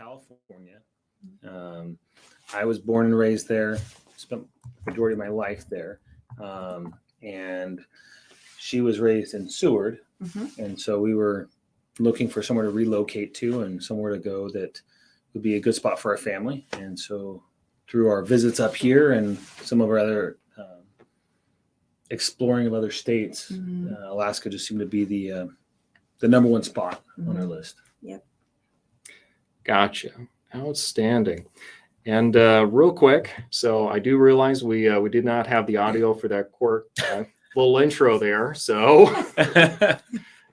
California. I was born and raised there, spent the majority of my life there. And she was raised in Seward. And so we were looking for somewhere to relocate to and somewhere to go that would be a good spot for our family. And so through our visits up here and some of our other exploring of other states, Alaska just seemed to be the number one spot on our list. Yep. Gotcha. Outstanding. And real quick, so I do realize we did not have the audio for that little intro there. So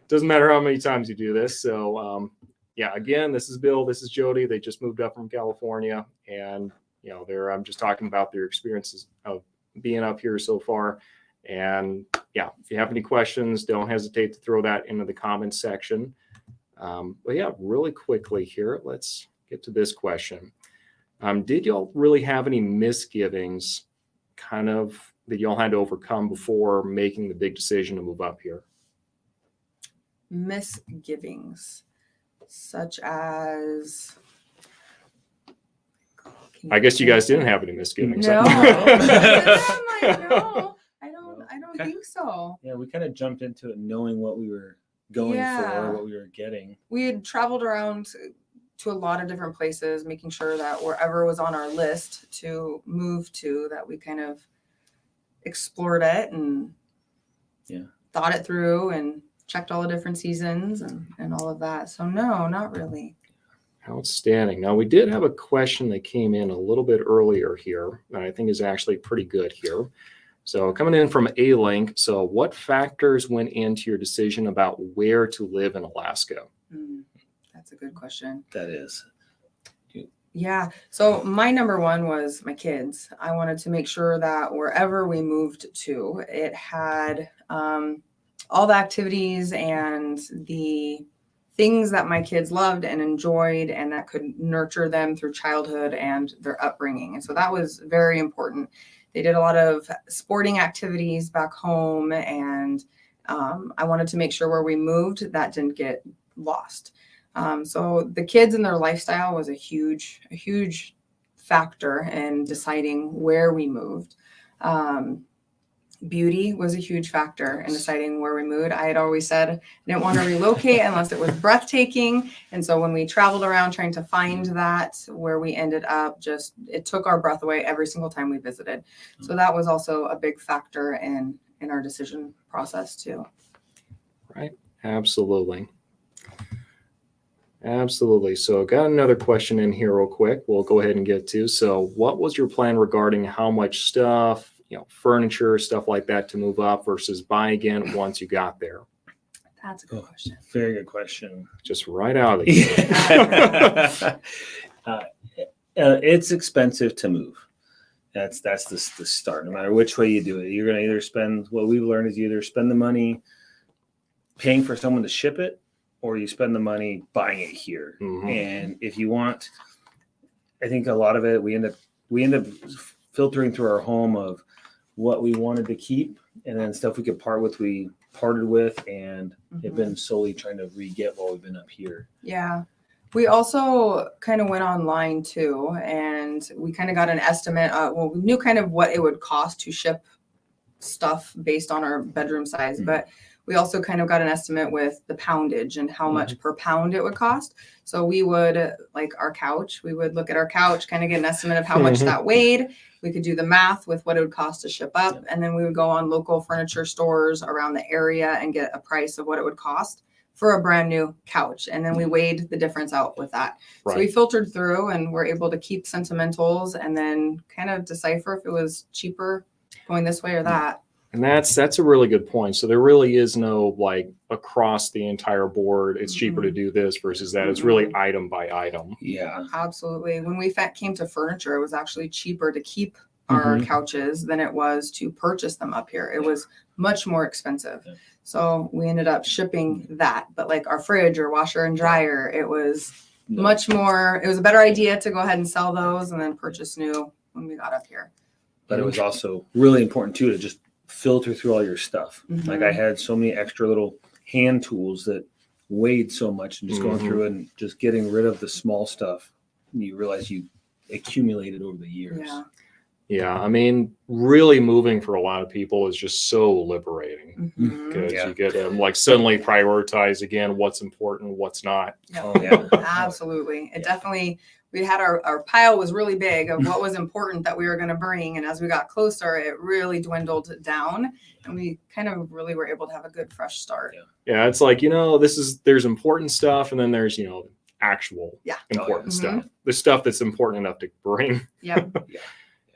doesn't matter how many times you do this. So yeah, again, this is Bill, this is Jody. They just moved up from California, and I'm just talking about their experiences of being up here so far. And yeah, if you have any questions, don't hesitate to throw that into the comments section. But yeah, really quickly here, let's get to this question. Did y'all really have any misgivings kind of that y'all had to overcome before making the big decision to move up here? Misgivings, such as... I guess you guys didn't have any misgivings. No. No, I don't think so. Yeah, we kind of jumped into it knowing what we were going for, what we were getting. We had traveled around to a lot of different places, making sure that wherever was on our list to move to, that we kind of explored it and thought it through and checked all the different seasons and all of that. So no, not really. Outstanding. Now, we did have a question that came in a little bit earlier here that I think is actually pretty good here. So coming in from A-Link, so what factors went into your decision about where to live in Alaska? That's a good question. That is. Yeah. So my number one was my kids. I wanted to make sure that wherever we moved to, it had all the activities and the things that my kids loved and enjoyed, and that could nurture them through childhood and their upbringing. And so that was very important. They did a lot of sporting activities back home, and I wanted to make sure where we moved that didn't get lost. So the kids and their lifestyle was a huge factor in deciding where we moved. Beauty was a huge factor in deciding where we moved. I had always said I didn't want to relocate unless it was breathtaking. And so when we traveled around trying to find that, where we ended up, it took our breath away every single time we visited. So that was also a big factor in our decision process too. Right. Absolutely. Absolutely. So got another question in here real quick. We'll go ahead and get to. So what was your plan regarding how much stuff, furniture, stuff like that to move up versus buy again once you got there? That's a good question. Very good question. Just right out of the gate. It's expensive to move. That's the start. No matter which way you do it, you're going to either spend, what we've learned is you either spend the money paying for someone to ship it, or you spend the money buying it here. And if you want, I think a lot of it, we end up filtering through our home of what we wanted to keep, and then stuff we could part with, we parted with, and have been solely trying to re-get while we've been up here. Yeah. We also kind of went online too, and we kind of got an estimate. We knew kind of what it would cost to ship stuff based on our bedroom size, but we also kind of got an estimate with the poundage and how much per pound it would cost. So we would, like our couch, we would look at our couch, kind of get an estimate of how much that weighed. We could do the math with what it would cost to ship up. And then we would go on local furniture stores around the area and get a price of what it would cost for a brand new couch. And then we weighed the difference out with that. Right. So we filtered through and were able to keep sentimentals and then kind of decipher if it was cheaper going this way or that. And that's a really good point. So there really is no like across the entire board, it's cheaper to do this versus that. It's really item by item. Yeah, absolutely. When we came to furniture, it was actually cheaper to keep our couches than it was to purchase them up here. It was much more expensive. So we ended up shipping that. But like our fridge or washer and dryer, it was much more, it was a better idea to go ahead and sell those and then purchase new when we got up here. But it was also really important too to just filter through all your stuff. Like I had so many extra little hand tools that weighed so much, and just going through and just getting rid of the small stuff you realize you accumulated over the years. Yeah. Yeah, I mean, really moving for a lot of people is just so liberating Mhm. because Yeah. you get to like suddenly prioritize again what's important, what's not. Yep. Oh yeah. Absolutely. It definitely, we had our pile was really big of what was important that we were going to bring. And as we got closer, it really dwindled down and we kind of really were able to have a good fresh start. Yeah, it's like, there's important stuff and then there's, actual Yeah. important Oh, yeah. stuff. The stuff that's important enough to bring. Yep.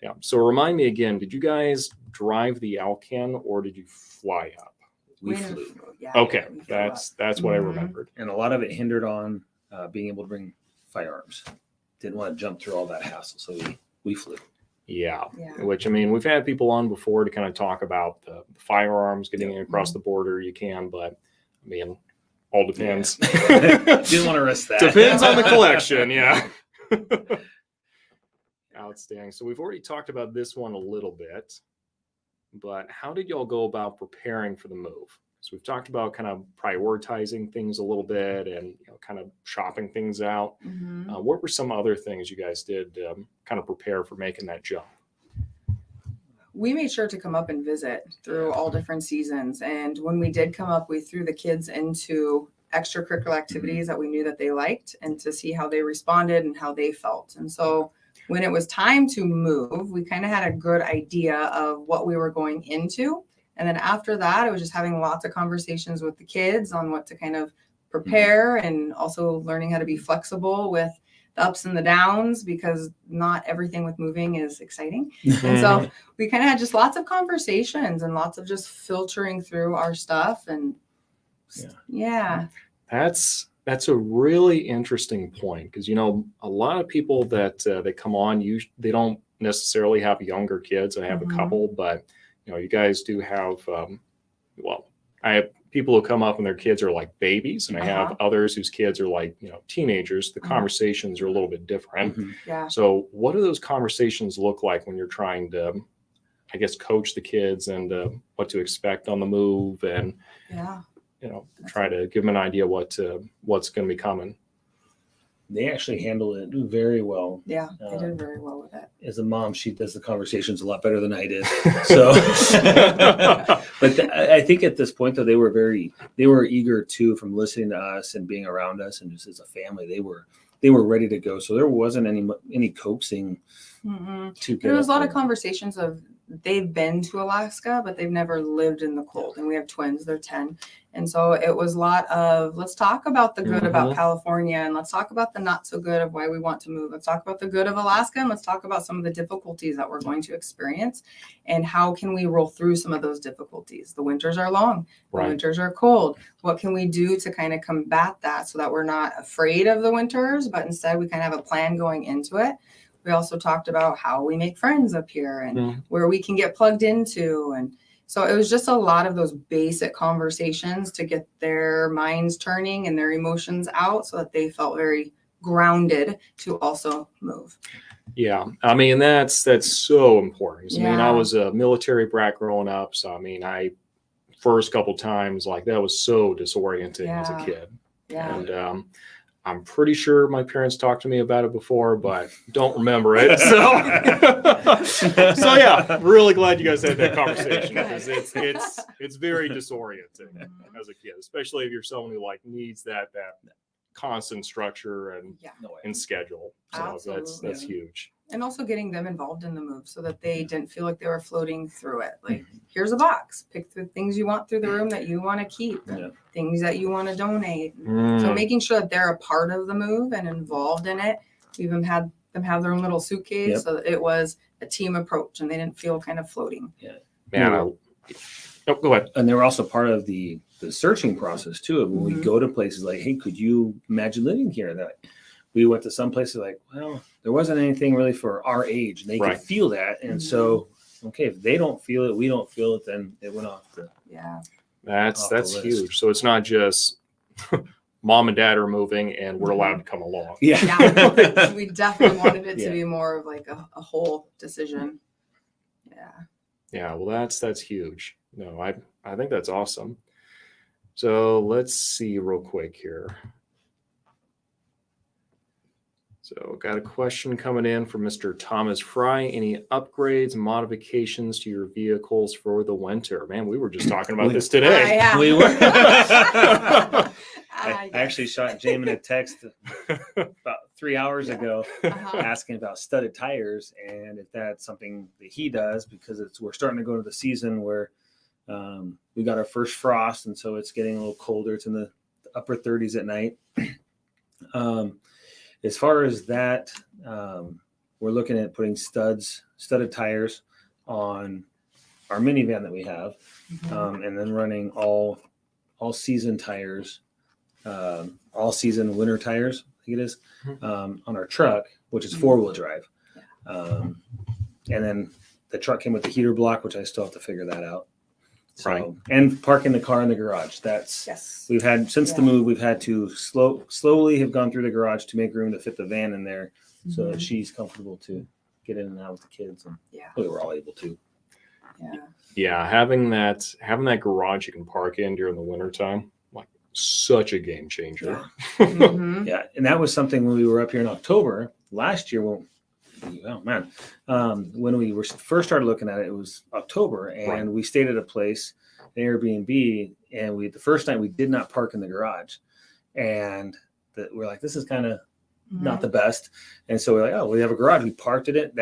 Yeah. So remind me again, did you guys drive the Alcan or did you fly up? We flew. Yeah. Okay, we flew up. that's what I Mhm. remembered. And a lot of it hindered on being able to bring firearms. Didn't want to jump through all that hassle, so we flew. Yeah. Yeah. Which, I mean, we've had people on before to kind of talk about the firearms getting Yep. across the border. You can, but I mean, all depends. Didn't want to risk that. Depends on the collection. Yeah. Outstanding. So we've already talked about this one a little bit, but how did y'all go about preparing for the move? So we've talked about kind of prioritizing things a little bit and kind of shopping things out. Mhm. What were some other things you guys did kind of prepare for making that jump? We made sure to come up and visit through all different seasons. And when we did come up, we threw the kids into extracurricular activities that we knew that they liked and to see how they responded and how they felt. And so when it was time to move, we kind of had a good idea of what we were going into. And then after that, it was just having lots of conversations with the kids on what to kind of prepare and also learning how to be flexible with the ups and the downs because not everything with moving is exciting. And so we kind of had just lots of conversations and lots of just filtering through our stuff. And yeah. That's a really interesting point because a lot of people that they come on, they don't necessarily have younger kids. I have a couple, but you guys do have. I have people who come up and their kids are like babies, and I have others whose kids are like teenagers. The conversations are a little bit different. Yeah. So, what do those conversations look like when you're trying to, I guess, coach the kids and what to expect on the move and try to give them an idea what's going to be coming. They actually handle it very well. Yeah, they did very well with it. As a mom, she does the conversations a lot better than I did. So, but I think at this point, though, they were eager too from listening to us and being around us, and just as a family, they were ready to go. So there wasn't any coaxing to get. There was a lot of conversations of they've been to Alaska, but they've never lived in the cold. And we have twins; they're 10. And so it was a lot of, let's talk about the good about California and let's talk about the not so good of why we want to move. Let's talk about the good of Alaska and let's talk about some of the difficulties that we're going to experience and how can we roll through some of those difficulties. The winters are long, the winters are cold. What can we do to kind of combat that so that we're not afraid of the winters, but instead we kind of have a plan going into it. We also talked about how we make friends up here and where we can get plugged into. And so it was just a lot of those basic conversations to get their minds turning and their emotions out so that they felt very grounded to also move. Yeah. I mean, that's so important. I mean, I Yeah. was a military brat growing up. So, I mean, first couple times, like that was so disorienting as a kid. Yeah. And, I'm pretty sure my parents talked to me about it before, but don't remember it. So yeah, really glad you guys had that conversation because it's very disorienting as a kid, especially if you're someone who like needs that constant structure and schedule. So that's huge. And also getting them involved in the move so that they didn't feel like they were floating through it. Like, here's a box, pick the things you want through the room that you want to keep, things that you want to donate. So making sure that they're a part of the move and involved in it. We even had them have their own little suitcase so that it was a team approach and they didn't feel kind of floating. Man, go ahead. And they were also part of the searching process too. When we go to places like, hey, could you imagine living here? And we went to some places like, well, there wasn't anything really for our age. And they could feel that. And so, okay, if they don't feel it, we don't feel it, then it went off the That's huge. So it's not just mom and dad are moving and we're allowed to come along. We definitely wanted it to be more of like a whole decision. Yeah, well, that's huge. No, I think that's awesome. So let's see real quick here. So got a question coming in from Mr. Thomas Fry. Any upgrades, modifications to your vehicles for the winter? Man, we were just talking about this today. Yeah. We were. I I actually shot Jamin a text about 3 hours ago asking about studded tires and if that's something that he does, because we're starting to go to the season where we got our first frost, and so it's getting a little colder. It's in the upper 30s at night. As far as that, we're looking at putting studded tires on our minivan that we have, and then running all season tires, all season winter tires, I think it is, on our truck, which is 4-wheel drive. And then the truck came with the heater block, which I still have to figure that out. So, Right. And parking the car in the garage. We've had since the move, we've had to slowly have gone through the garage to make room to fit the van in there, so that she's comfortable to get in and out with the kids, and we were all able to. Yeah, having that garage you can park in during the wintertime, like such a game changer. Yeah, and that was something when we were up here in October last year. When we first started looking at it, it was October, and we stayed at a place, an Airbnb, and the first night we did not park in the garage, and we're like, this is kind of not the best, and so we're like, oh, we have a garage. We parked in it.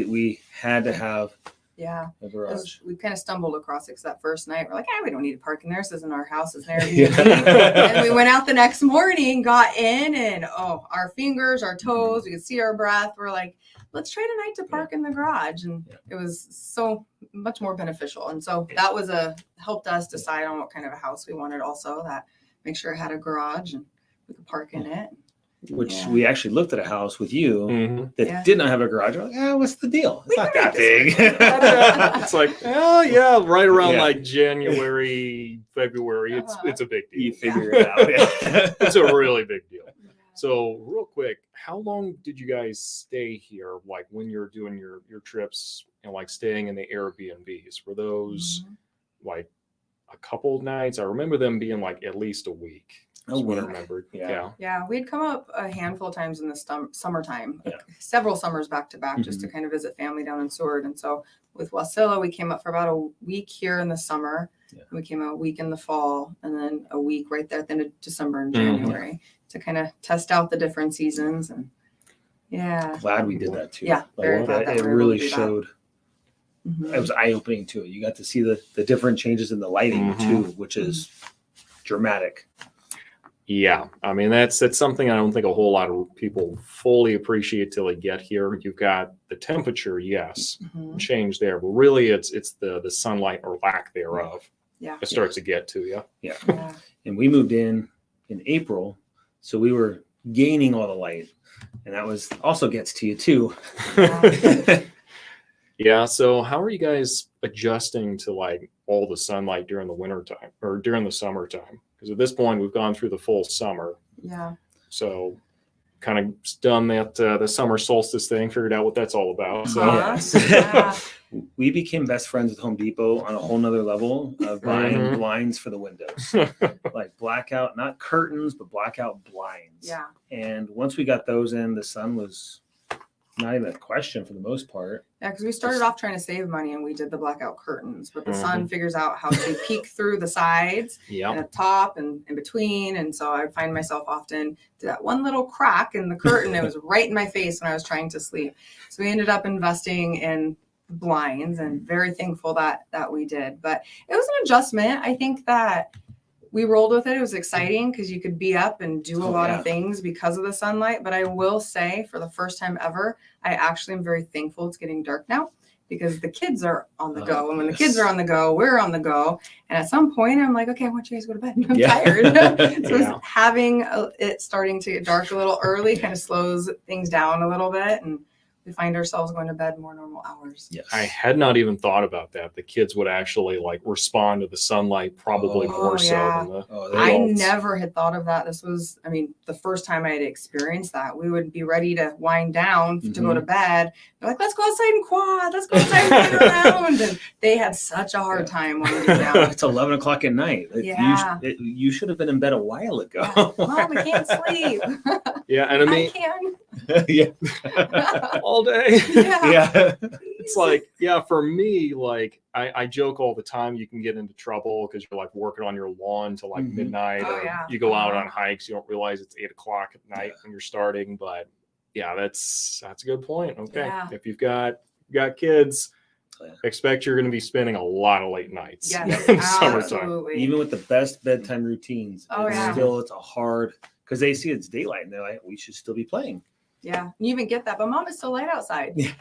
We had to have a garage. We kind of stumbled across it because that first night we're like, we don't need to park in there. This isn't our house. It's an Airbnb. And we went out the next morning, got in, and our fingers, our toes, we could see our breath. We're like, let's try tonight to park in the garage. And it was so much more beneficial. And so that was helped us decide on what kind of a house we wanted also, that make sure it had a garage and we could park in it. Which we actually looked at a house with you that did not have a garage. We're like, what's the deal? It's not that big. It's like, right around like January, February. It's a big deal. You figure it out. It's a really big deal. So real quick, how long did you guys stay here? Like when you're doing your trips and like staying in the Airbnbs, were those like a couple of nights? I remember them being like at least a week. That's what I remembered. Yeah. We'd come up a handful of times in the summertime, several summers back to back, just to kind of visit family down in Seward. And so with Wasilla, we came up for about a week here in the summer. We came a week in the fall, and then a week right there at the end of December and January to kind of test out the different seasons. And glad we did that too. Yeah, very glad that it really showed. It was eye opening too. You got to see the different changes in the lighting too, which is dramatic. Yeah, I mean that's something I don't think a whole lot of people fully appreciate till they get here. You've got the temperature, change there, but really it's the sunlight or lack thereof. It starts to get to you. Yeah. And we moved in April, so we were gaining all the light, and that was also gets to you too. Yeah. So how are you guys adjusting to like all the sunlight during the wintertime or during the summertime? Because at this point we've gone through the full summer. Yeah. So kind of done that the summer solstice thing, figured out what that's all about. So we became best friends with Home Depot on a whole nother level of buying blinds for the windows, like blackout, not curtains, but blackout blinds. Yeah. And once we got those in, the sun was not even a question for the most part. Yeah, because we started off trying to save money and we did the blackout curtains, but the sun figures out how to peek through the sides and the top and in between. And so I would find myself often to that one little crack in the curtain. It was right in my face when I was trying to sleep. So we ended up investing in blinds, and very thankful that we did. But it was an adjustment. I think that we rolled with it. It was exciting because you could be up and do a lot of things because of the sunlight. But I will say, for the first time ever, I actually am very thankful it's getting dark now, because the kids are on the go. And when the kids are on the go, we're on the go. And at some point, I'm like, okay, I want you guys to go to bed. I'm tired. So having it starting to get dark a little early kind of slows things down a little bit. And we find ourselves going to bed more normal hours. Yes. I had not even thought about that. The kids would actually like respond to the sunlight probably more so than the adults. I never had thought of that. This was, the first time I had experienced that. We would be ready to wind down to go to bed. They're like, let's go outside and quad. Let's go outside and run around. And they had such a hard time winding down. It's 11 o'clock at night. You should have been in bed a while ago. Mom, I can't sleep. Yeah, and I can. Yeah. all day. Yeah. It's like, yeah, for me, like I joke all the time, you can get into trouble because you're like working on your lawn till like Mhm. midnight, Oh, or yeah. you go out Uh-huh. on hikes, you don't realize it's 8 o'clock at night when you're starting. But yeah, that's a good point. Okay. Yeah. If you've got kids, Oh, yeah. expect you're going to be spending a lot of late nights Yes, in the summertime. absolutely. Even with the best bedtime routines, Oh, it's yeah. still it's a hard because they see it's daylight and they're like, we should still be playing. Yeah, you even get that, but Mom, it's still light outside. Yeah.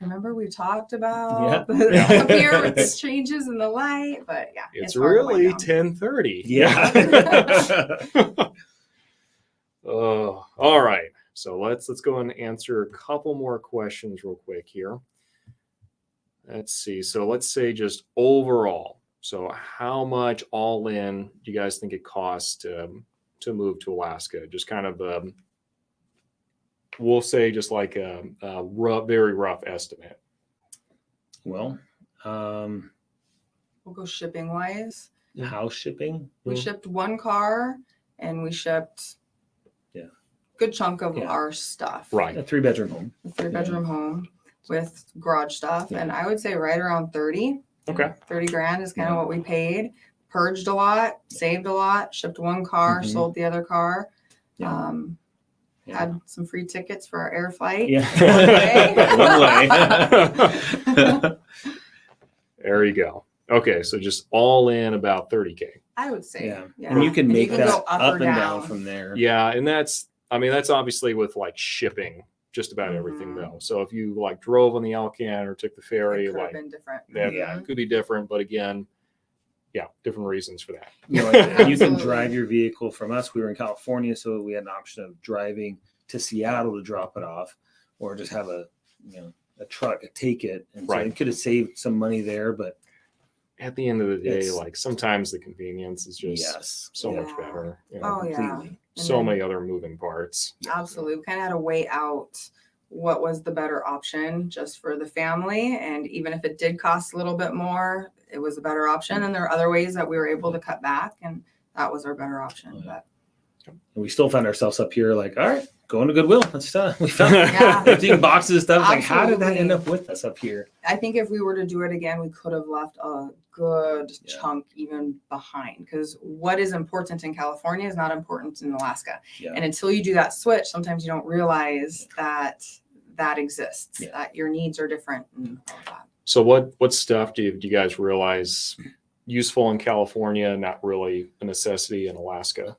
Remember we talked about Yeah. the up here with the changes in the light, but yeah, It's hard to wind really down. 10:30. Yeah. Oh, all right. So let's go and answer a couple more questions real quick here. Let's see. So let's say just overall. So how much all in do you guys think it costs to move to Alaska? Just kind of we'll say just like a rough, very rough estimate. Well, We'll go shipping wise. house shipping. We shipped one car and we shipped good chunk of Yeah. our stuff. Right. A 3-bedroom home. A 3-bedroom home with garage stuff. Yeah. And I would say right around 30. Okay. 30 grand is kind of Yeah. what we paid. Purged a lot, saved a lot, shipped one car, Mhm. sold the other car. Yeah. Yeah. Had some free tickets for our air flight. Yeah. One One way. There you go. Okay. So just all in about 30K. I would say. Yeah. Yeah. And you can make that go up or and down from there. Yeah. And that's obviously with like shipping just about everything Mhm. though. So if you like drove on the Alcan or took the ferry, It could have like been different. that, Yeah. it could be different. But again, yeah, different reasons for that. You know, and you can Absolutely. drive your vehicle from us. We were in California, so we had an option of driving to Seattle to drop it off, or just have a truck take it. And so Right. it could have saved some money there, but At the end of the day, It's- like sometimes the convenience is just yes, so Yeah. much better. You know, Oh, yeah. completely. And so then- many other moving parts. Absolutely. We kind of had to weigh out what was the better option just for the family. And even if it did cost a little bit more, it was a better option. And there are other ways that we were able to cut back, and that was our better option. Oh, yeah. But And we still found ourselves up here, like, all right, going to Goodwill. Let's we found Yeah. 15 boxes of stuff. Like, how did that end Absolutely. up with us up here? I think if we were to do it again, we could have left a good Yeah. chunk even behind, because what is important in California is not important in Alaska. Yeah. And until you do that switch, sometimes you don't realize that that exists, Yeah. that your needs are different and all of that. So what stuff do you guys realize useful in California, not really a necessity in Alaska?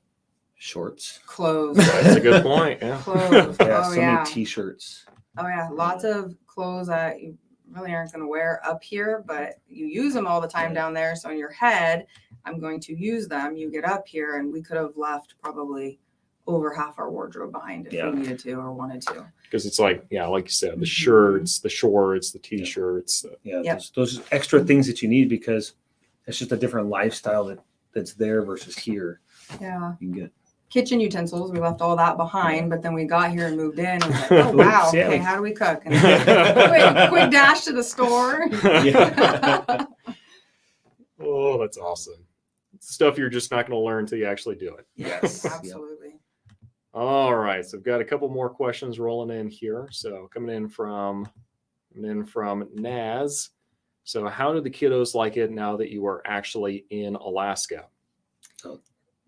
Shorts. Clothes. That's a good point. Yeah. Clothes. Yeah, Oh, so yeah. many t-shirts. Oh yeah, lots of clothes that you really aren't going to wear up here, but you use them all the time Yeah. down there. So in your head, I'm going to use them. You get up here, and we could have left probably over half our wardrobe behind if Yeah. we needed to or wanted to. Because it's like, yeah, like you said, the Mhm. shirts, the shorts, the t-shirts. Yeah, Yep. those extra things that you need because it's just a different lifestyle that's there versus here. Yeah. You can get Kitchen utensils, we left all that behind, but then we got here and moved in. And was like, oh Oops, wow, yeah. okay, how do we cook? And quick dash to the store. Yeah. Oh, that's awesome. It's stuff you're just not going to learn until you actually do it. Yes. Absolutely. All right, so I've got a couple more questions rolling in here. So coming in from Naz. So how do the kiddos like it now that you are actually in Alaska?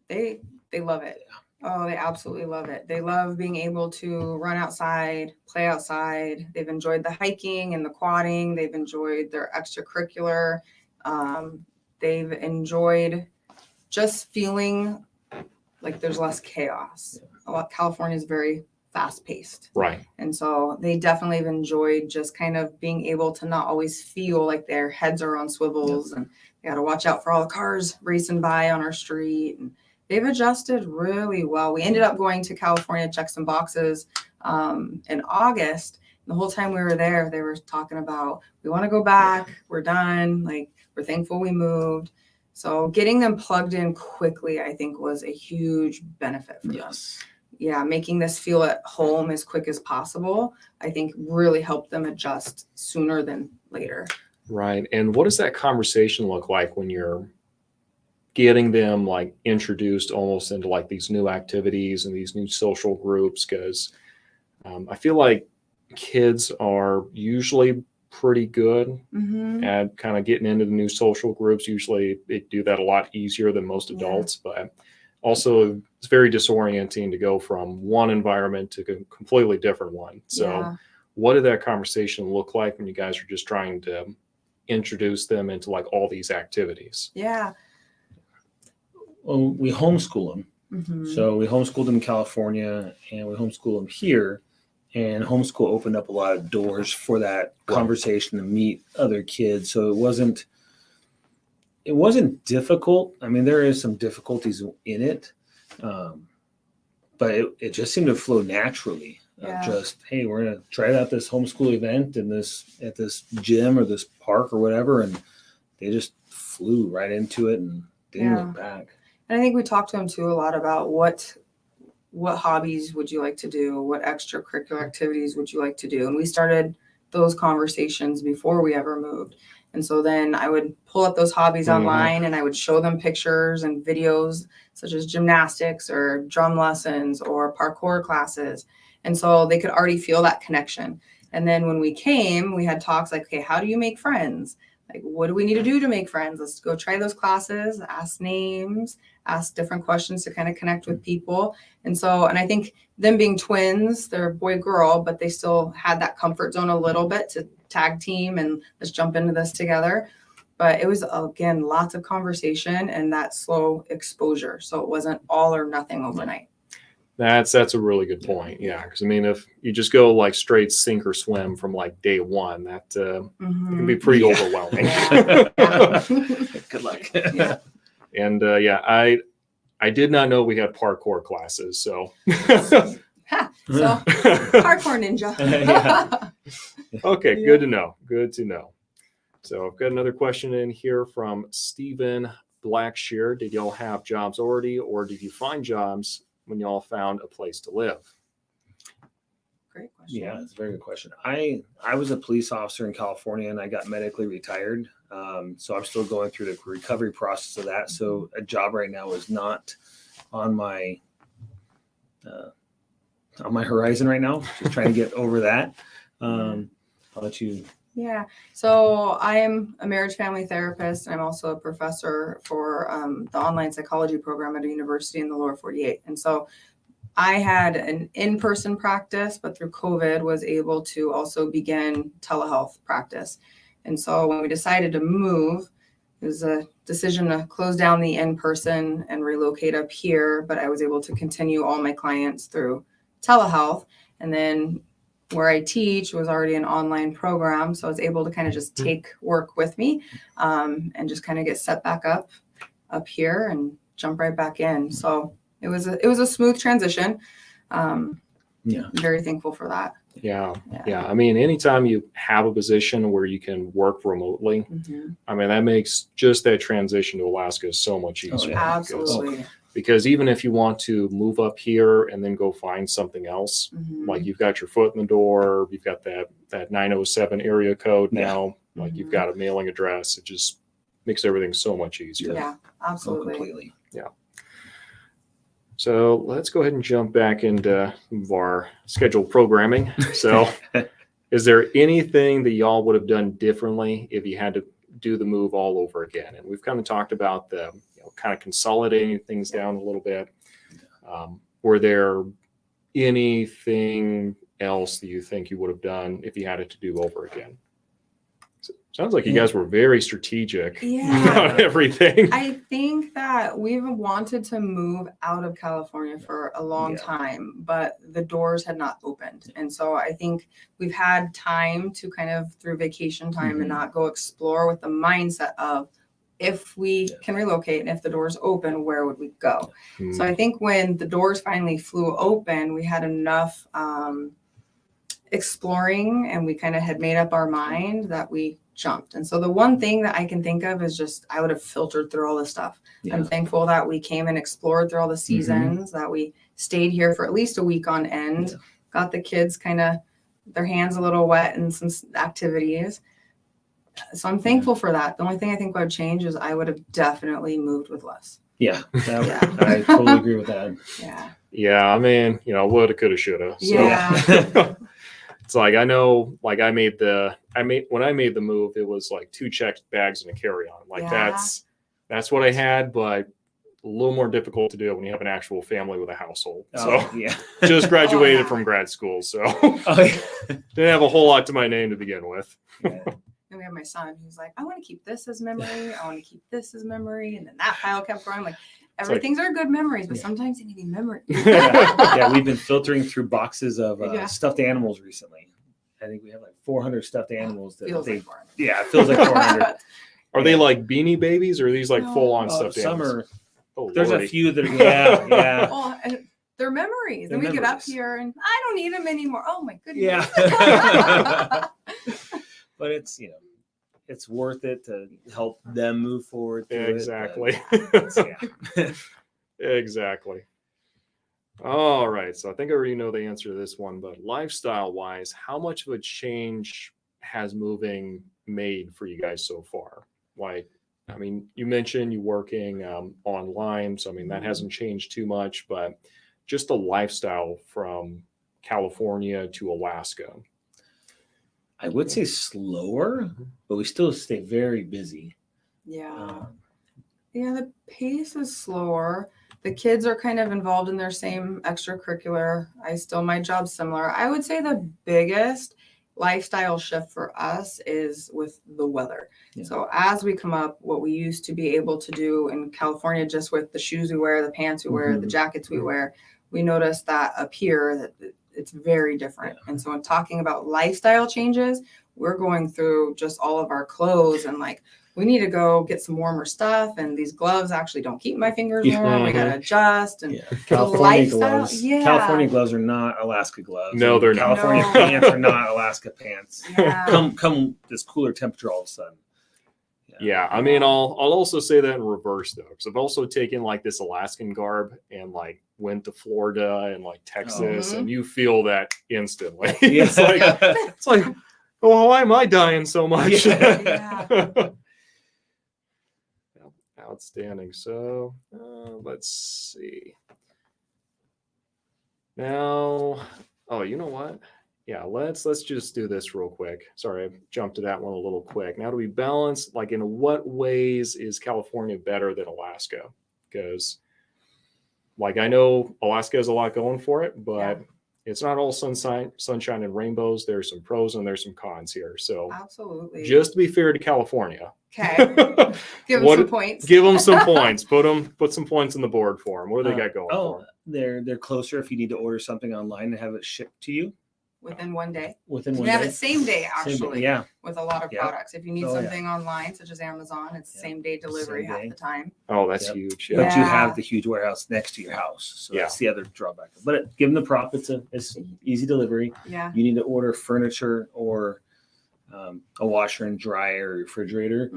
They love it. Oh, they absolutely love it. They love being able to run outside, play outside. They've enjoyed the hiking and the quadding. They've enjoyed their extracurricular. They've enjoyed just feeling like there's less chaos. California is very fast paced. Right. And so they definitely have enjoyed just kind of being able to not always feel like their heads are on swivels and they got to watch out for all the cars racing by on our street. And they've adjusted really well. We ended up going to California to check some boxes in August. The whole time we were there, they were talking about, we want to go back. We're done. Like, we're thankful we moved. So getting them plugged in quickly, I think, was a huge benefit for them. Yes. Yeah, making this feel at home as quick as possible, I think really helped them adjust sooner than later. Right. And what does that conversation look like when you're getting them like introduced almost into like these new activities and these new social groups? Because I feel like kids are usually pretty good Mm-hmm. at kind of getting into the new social groups. Usually they do that a lot easier than most Yeah. adults, but also it's very disorienting to go from one environment to a completely different one. So Yeah. what did that conversation look like when you guys are just trying to introduce them into like all these activities? Yeah. Well, we homeschool them. Mm-hmm. So we homeschooled them in California and we homeschool them here. And homeschool opened up a lot of doors for that conversation to meet other kids. So it wasn't difficult. I mean, there is some difficulties in it, but it just seemed to flow naturally. Yeah. Just, hey, we're gonna try out this homeschool event at this gym or this park or whatever, and they just flew right into it and didn't look back. And I think we talked to them too a lot about what hobbies would you like to do? What extracurricular activities would you like to do? And we started those conversations before we ever moved. And so then I would pull up those hobbies online and I would show them pictures and videos such as gymnastics or drum lessons or parkour classes. And so they could already feel that connection. And then when we came, we had talks like, okay, how do you make friends? Like, what do we need to do to make friends? Let's go try those classes, ask names, ask different questions to kind of connect with people. And I think them being twins, they're boy, girl, but they still had that comfort zone a little bit to tag team and let's jump into this together. But it was, again, lots of conversation and that slow exposure. So it wasn't all or nothing overnight. That's a really good point. Yeah. Because I mean, if you just go like straight sink or swim from like day one, that can be pretty overwhelming. Good luck. Yeah. And I did not know we had parkour classes. So So parkour ninja. Okay, good to know. Good to know. So I've got another question in here from Stephen Blackshear. Did y'all have jobs already, or did you find jobs when y'all found a place to live? Great question. Yeah, it's a very good question. I was a police officer in California and I got medically retired. So I'm still going through the recovery process of that. So a job right now is not on my horizon right now. Just trying to get over that. I'll let you. Yeah. So I am a marriage family therapist. I'm also a professor for the online psychology program at a university in the lower 48. And so I had an in-person practice, but through COVID was able to also begin telehealth practice. And so when we decided to move, it was a decision to close down the in-person and relocate up here, but I was able to continue all my clients through telehealth. And then where I teach was already an online program. So I was able to kind of just take work with me and just kind of get set back up here and jump right back in. So it was a smooth transition. I'm very thankful for that. Yeah. I mean, anytime you have a position where you can work remotely, I mean, that makes just that transition to Alaska so much easier. Oh, yeah. Absolutely. Because even if you want to move up here and then go find something else, like you've got your foot in the door, you've got that 907 area code now, like you've got a mailing address, it just makes everything so much easier. Yeah, absolutely. Completely. Yeah. So let's go ahead and jump back into our scheduled programming. So is there anything that y'all would have done differently if you had to do the move all over again? And we've kind of talked about the kind of consolidating things down a little bit. Were there anything else that you think you would have done if you had it to do over again? So, sounds like you guys were very strategic about everything. I think that we've wanted to move out of California for a long time, but the doors had not opened. And so I think we've had time to kind of through vacation time and not go explore with the mindset of if we can relocate and if the doors open, where would we go? So I think when the doors finally flew open, we had enough exploring and we kind of had made up our mind that we jumped. And so the one thing that I can think of is just I would have filtered through all this stuff. I'm thankful that we came and explored through all the seasons, that we stayed here for at least a week on end, got the kids kind of their hands a little wet in some activities. So I'm thankful for that. The only thing I think would change is I would have definitely moved with less. I totally agree with that. Yeah, I mean, woulda, coulda, shoulda. So. Yeah. It's like, I know, like when I made the move, it was like 2 checked bags and a carry-on. Like Yeah. that's what I had, but a little more difficult to do when you have an actual family with a household. Oh, So yeah. just graduated yeah. from grad school, so Oh, yeah. didn't have a whole lot to my name to begin with. Yeah. And we have my son who's like, I want to keep this as memory. I want to keep this as memory. And then that pile kept growing. Like, everything's are good memories, but sometimes they need to be memories. Yeah, we've been filtering through boxes of Yeah. stuffed animals recently. I think we have like 400 stuffed animals. That Feels they, like 400. Yeah, it feels like 400. Are they like Beanie Babies, or are these like No. full-on Oh, stuffed some animals? are. Oh, There's Lordy. a few that are. Yeah, yeah. Oh, and they're memories. They're And we get up memories. here and I don't need them anymore. Oh my goodness. Yeah. But it's it's worth it to help them move forward. Through Exactly. Yeah. Exactly. All right. So I think I already know the answer to this one, but lifestyle-wise, how much of a change has moving made for you guys so far? Like, I mean, you mentioned you working online, so I mean that hasn't changed too much, but just the lifestyle from California to Alaska. I would say slower, but we still stay very busy. Yeah. Yeah, the pace is slower. The kids are kind of involved in their same extracurricular. My job's similar. I would say the biggest lifestyle shift for us is with the weather. Yeah. So as we come up, what we used to be able to do in California, just with the shoes we wear, the pants we wear, the jackets we wear, we noticed that up here that it's very different. And so in talking about lifestyle changes, we're going through just all of our clothes and like, we need to go get some warmer stuff, and these gloves actually don't keep my fingers warm. We gotta adjust. And California gloves. Yeah. California gloves are not Alaska gloves. No, they're not. California No. pants are not Alaska pants. Yeah. Come this cooler temperature all of a sudden. Yeah, I mean, I'll also say that in reverse though, because I've also taken like this Alaskan garb and like went to Florida and like Texas, and you feel that instantly. Yeah. it's like, oh, why am I dying so much? Yeah. Outstanding. So let's see. Now, oh, you know what? Yeah, let's just do this real quick. Sorry, I jumped to that one a little quick. Now, do we balance, like, in what ways is California better than Alaska? Because, like, I know Alaska has a lot going for it, but it's not all sunshine and rainbows. There's some pros and there's some cons here. So, absolutely. just to be fair to California, okay, give them some points. Give them some points. Put some points on the board for them. What do they got going for them? They're closer if you need to order something online and have it shipped to you within one day. Within one we day. have it same day actually. Same day, yeah. With a lot of products. If you need Oh, something online, such as Amazon, it's same day delivery half the time. Oh, that's huge. But you have the huge warehouse next to your house, so that's the other drawback. But give them the prop. It's easy delivery. Yeah. You need to order furniture or a washer and dryer or refrigerator.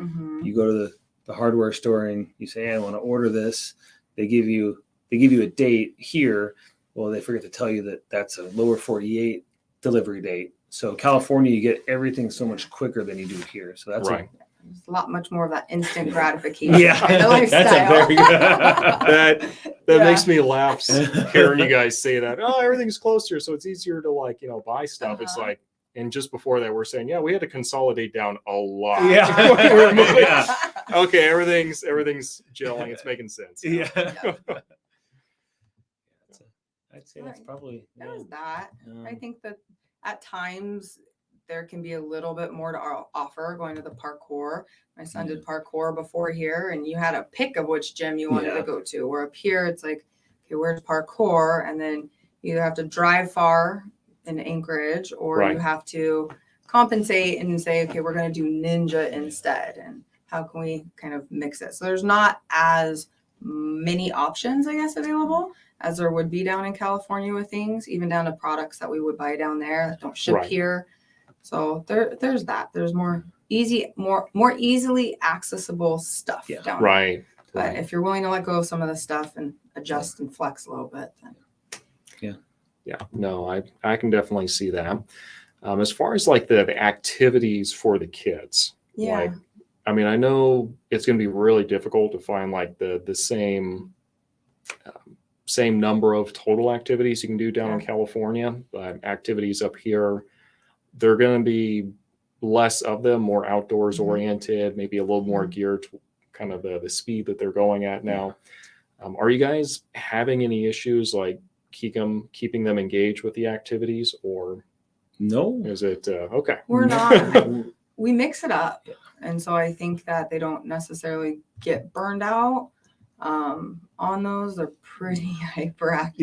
You go to the hardware store and you say, hey, I want to order this. They give you a date here. Well, they forget to tell you that that's a lower 48 delivery date. So California, you get everything so much quicker than you do here. So that's right. There's a lot much more of that instant gratification. Yeah, the lifestyle. that's a very good. that makes me laugh hearing you guys say that. Oh, everything's closer, so it's easier to buy stuff. It's like, and just before that, we're saying, we had to consolidate down a lot. Yeah. Okay, everything's gelling. It's making sense. Yeah. I'd say that's probably that. I think that at times there can be a little bit more to offer going to the parkour. My son did parkour before here, and you had a pick of which gym you wanted to go to. Or up here, it's like, okay, where's parkour? And then you either have to drive far in Anchorage, or you have to compensate and say, okay, we're going to do ninja instead. And how can we kind of mix it? So there's not as many options, I guess, available as there would be down in California with things, even down to products that we would buy down there that don't ship here. So there's that. There's more easily accessible stuff down there. But if you're willing to let go of some of the stuff and adjust and flex a little bit, then no, I can definitely see that. As far as the activities for the kids, I mean, I know it's going to be really difficult to find the same same number of total activities you can do down in Yeah. California, but activities up here, they're going to be less of them, more outdoors oriented, maybe a little more geared to kind of the speed that they're going at now. Are you guys having any issues like keeping them engaged with the activities, or No. is it okay? We're not. We mix it up. And so I think that they don't necessarily get burned out on those. They're pretty hyperactive.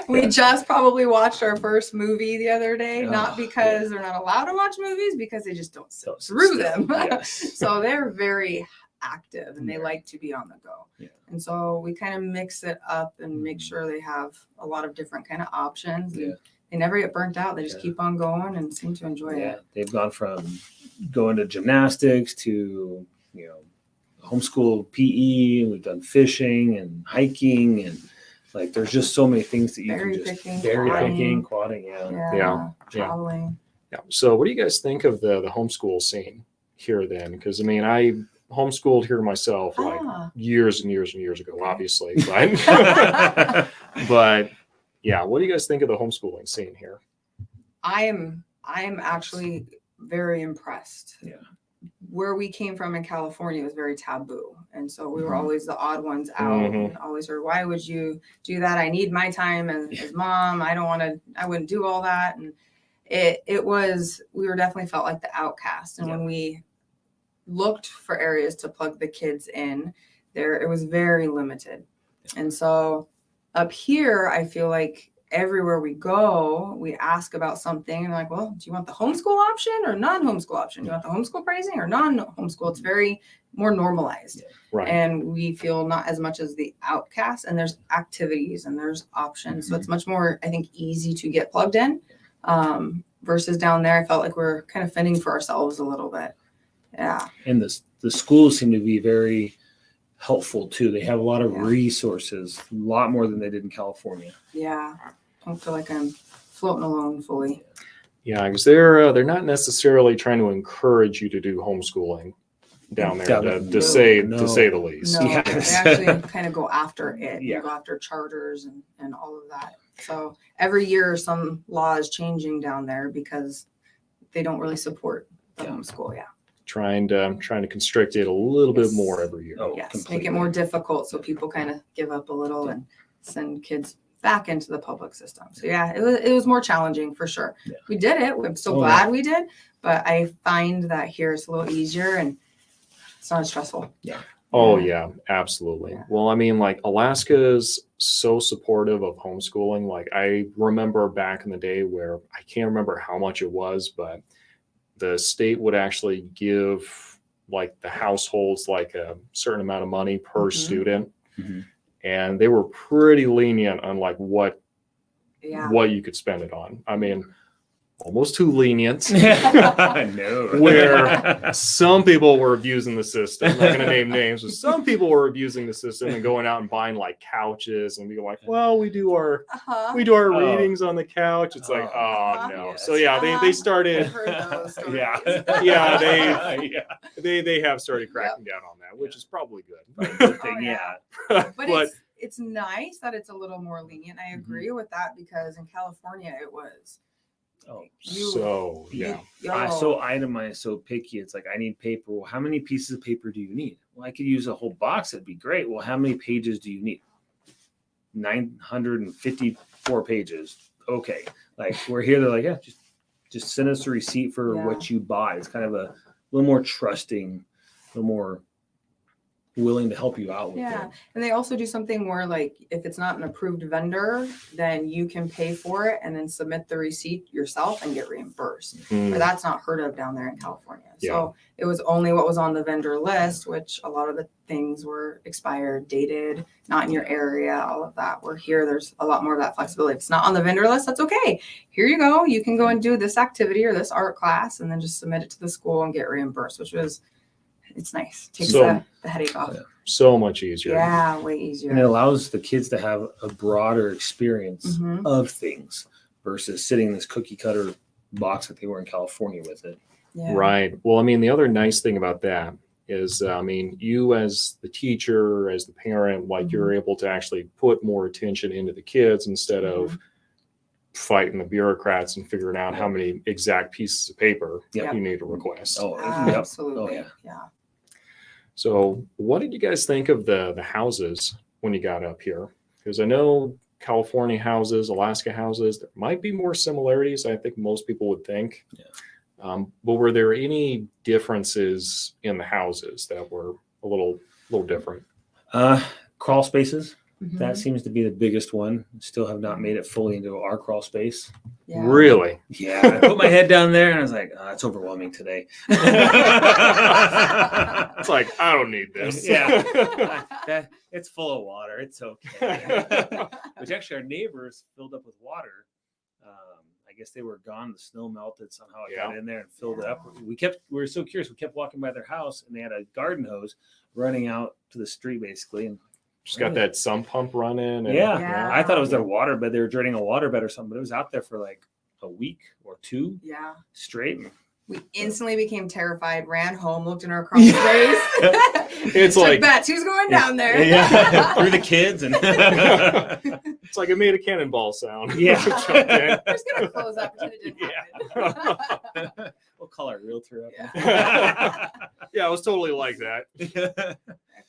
We just probably watched our first movie the other day, not because they're not allowed to watch movies, because they just don't sit through them. Yes. So they're very active and they like to be on the go. Yeah. And so we kind of mix it up and make sure they have a lot of different kind of options. And they never get burnt out. They just keep on going and seem to enjoy it. They've gone from going to gymnastics to, homeschool PE. We've done fishing and hiking, and like there's just so many things that you Berry can just picking, quadding. Yeah. Traveling. Yeah. So what do you guys think of the homeschool scene here then? Because I mean, I homeschooled here myself like years and years and years ago, obviously, but but yeah, what do you guys think of the homeschooling scene here? I'm actually very impressed. Yeah. Where we came from in California was very taboo. And so we were always the odd ones out and always heard, why would you do that? I need my time as mom. I wouldn't do all that. And we were definitely felt like the outcast. And when we looked for areas to plug the kids in there, it was very limited. And so up here, I feel like everywhere we go, we ask about something and like, well, do you want the homeschool option or non-homeschool option? Do you want the homeschool pricing or non-homeschool? It's very more normalized. Right. And we feel not as much as the outcast, and there's activities and there's options. So it's much more, I think, easy to get plugged in versus down there. I felt like we're kind of fending for ourselves a little bit. Yeah. And the schools seem to be very helpful too. They have a lot of resources, a lot more than they did in California. Yeah. Don't feel like I'm floating alone fully. Yeah, because they're not necessarily trying to encourage you to do homeschooling down there, to say the least. No, Yeah. they actually kind of go after it. Yeah. They go after charters and all of that. So every year some law is changing down there because they don't really support the homeschool. Yeah. Trying to constrict it a little bit more every year. Yes. Completely. Make it more difficult so people kind of give up a little and send kids back into the public system. So yeah, it was more challenging for sure. Yeah. We did it. I'm so glad we did, but I find that here it's a little easier and it's not as stressful. Yeah. Oh yeah, absolutely. Yeah. Well, I mean, like Alaska's so supportive of homeschooling. Like I remember back in the day where I can't remember how much it was, but the state would actually give like the households like a certain amount of money per student. And they were pretty lenient on like what you could spend it on. I mean, almost too lenient. No. Where some people were abusing the system. I'm not going to name names, but some people were abusing the system and going out and buying like couches and being like, well, we do our readings on the couch. It's like, no. Yes. So yeah, they started. I've heard those stories. They have started cracking down on that, which is probably good. But it's nice that it's a little more lenient. I agree with that because in California it was. So itemized, so picky. It's like, I need paper. Well, how many pieces of paper do you need? Well, I could use a whole box. That'd be great. Well, how many pages do you need? 954 pages. Okay. Like we're here. They're like, yeah, just send us a receipt for what you bought. It's kind of a little more trusting, a little more willing to help you out with it. And they also do something where like if it's not an approved vendor, then you can pay for it and then submit the receipt yourself and get reimbursed. But that's not heard of down there in California. So it was only what was on the vendor list, which a lot of the things were expired, dated, not in your area, all of that. Where here there's a lot more of that flexibility. If it's not on the vendor list, that's okay. Here you go. You can go and do this activity or this art class and then just submit it to the school and get reimbursed, which was it's nice. Takes the headache off. So much easier. Yeah, way easier. And it allows the kids to have a broader experience of things versus sitting in this cookie cutter box that they were in California with it. Yeah. Right. Well, I mean, the other nice thing about that is, I mean, you as the teacher, as the parent, like you're able to actually put more attention into the kids instead of fighting the bureaucrats and figuring out how many exact pieces of paper Yep. you need to request. Oh, Absolutely. Oh, Yeah. So what did you guys think of the houses when you got up here? Because I know California houses, Alaska houses, there might be more similarities, I think most people would think. Yeah. But were there any differences in the houses that were a little different? Crawl spaces. Mhm. That seems to be the biggest one. Still have not made it fully into our crawl space. Yeah. Really? Yeah, I put my head down there and I was like, it's overwhelming today. It's like, I don't need this. Yeah. It's full of water. It's okay. Which actually our neighbors filled up with water. I guess they were gone. The snow melted. Somehow it got in there and filled it up. We were so curious. We kept walking by their house and they had a garden hose running out to the street basically. And Just got that sump pump running. And, Yeah. I thought it was their water bed. They were draining a water bed or something, but it was out there for like a week or two Yeah. straight. We instantly became terrified, ran home, looked in our crawl space. It's Took like bets. Who's going down there? Yeah, through the kids and it's like it made a cannonball sound. Yeah. Jumped in. We're just gonna close up and pretend it didn't happen. we'll call our realtor up. Yeah, I was totally like that.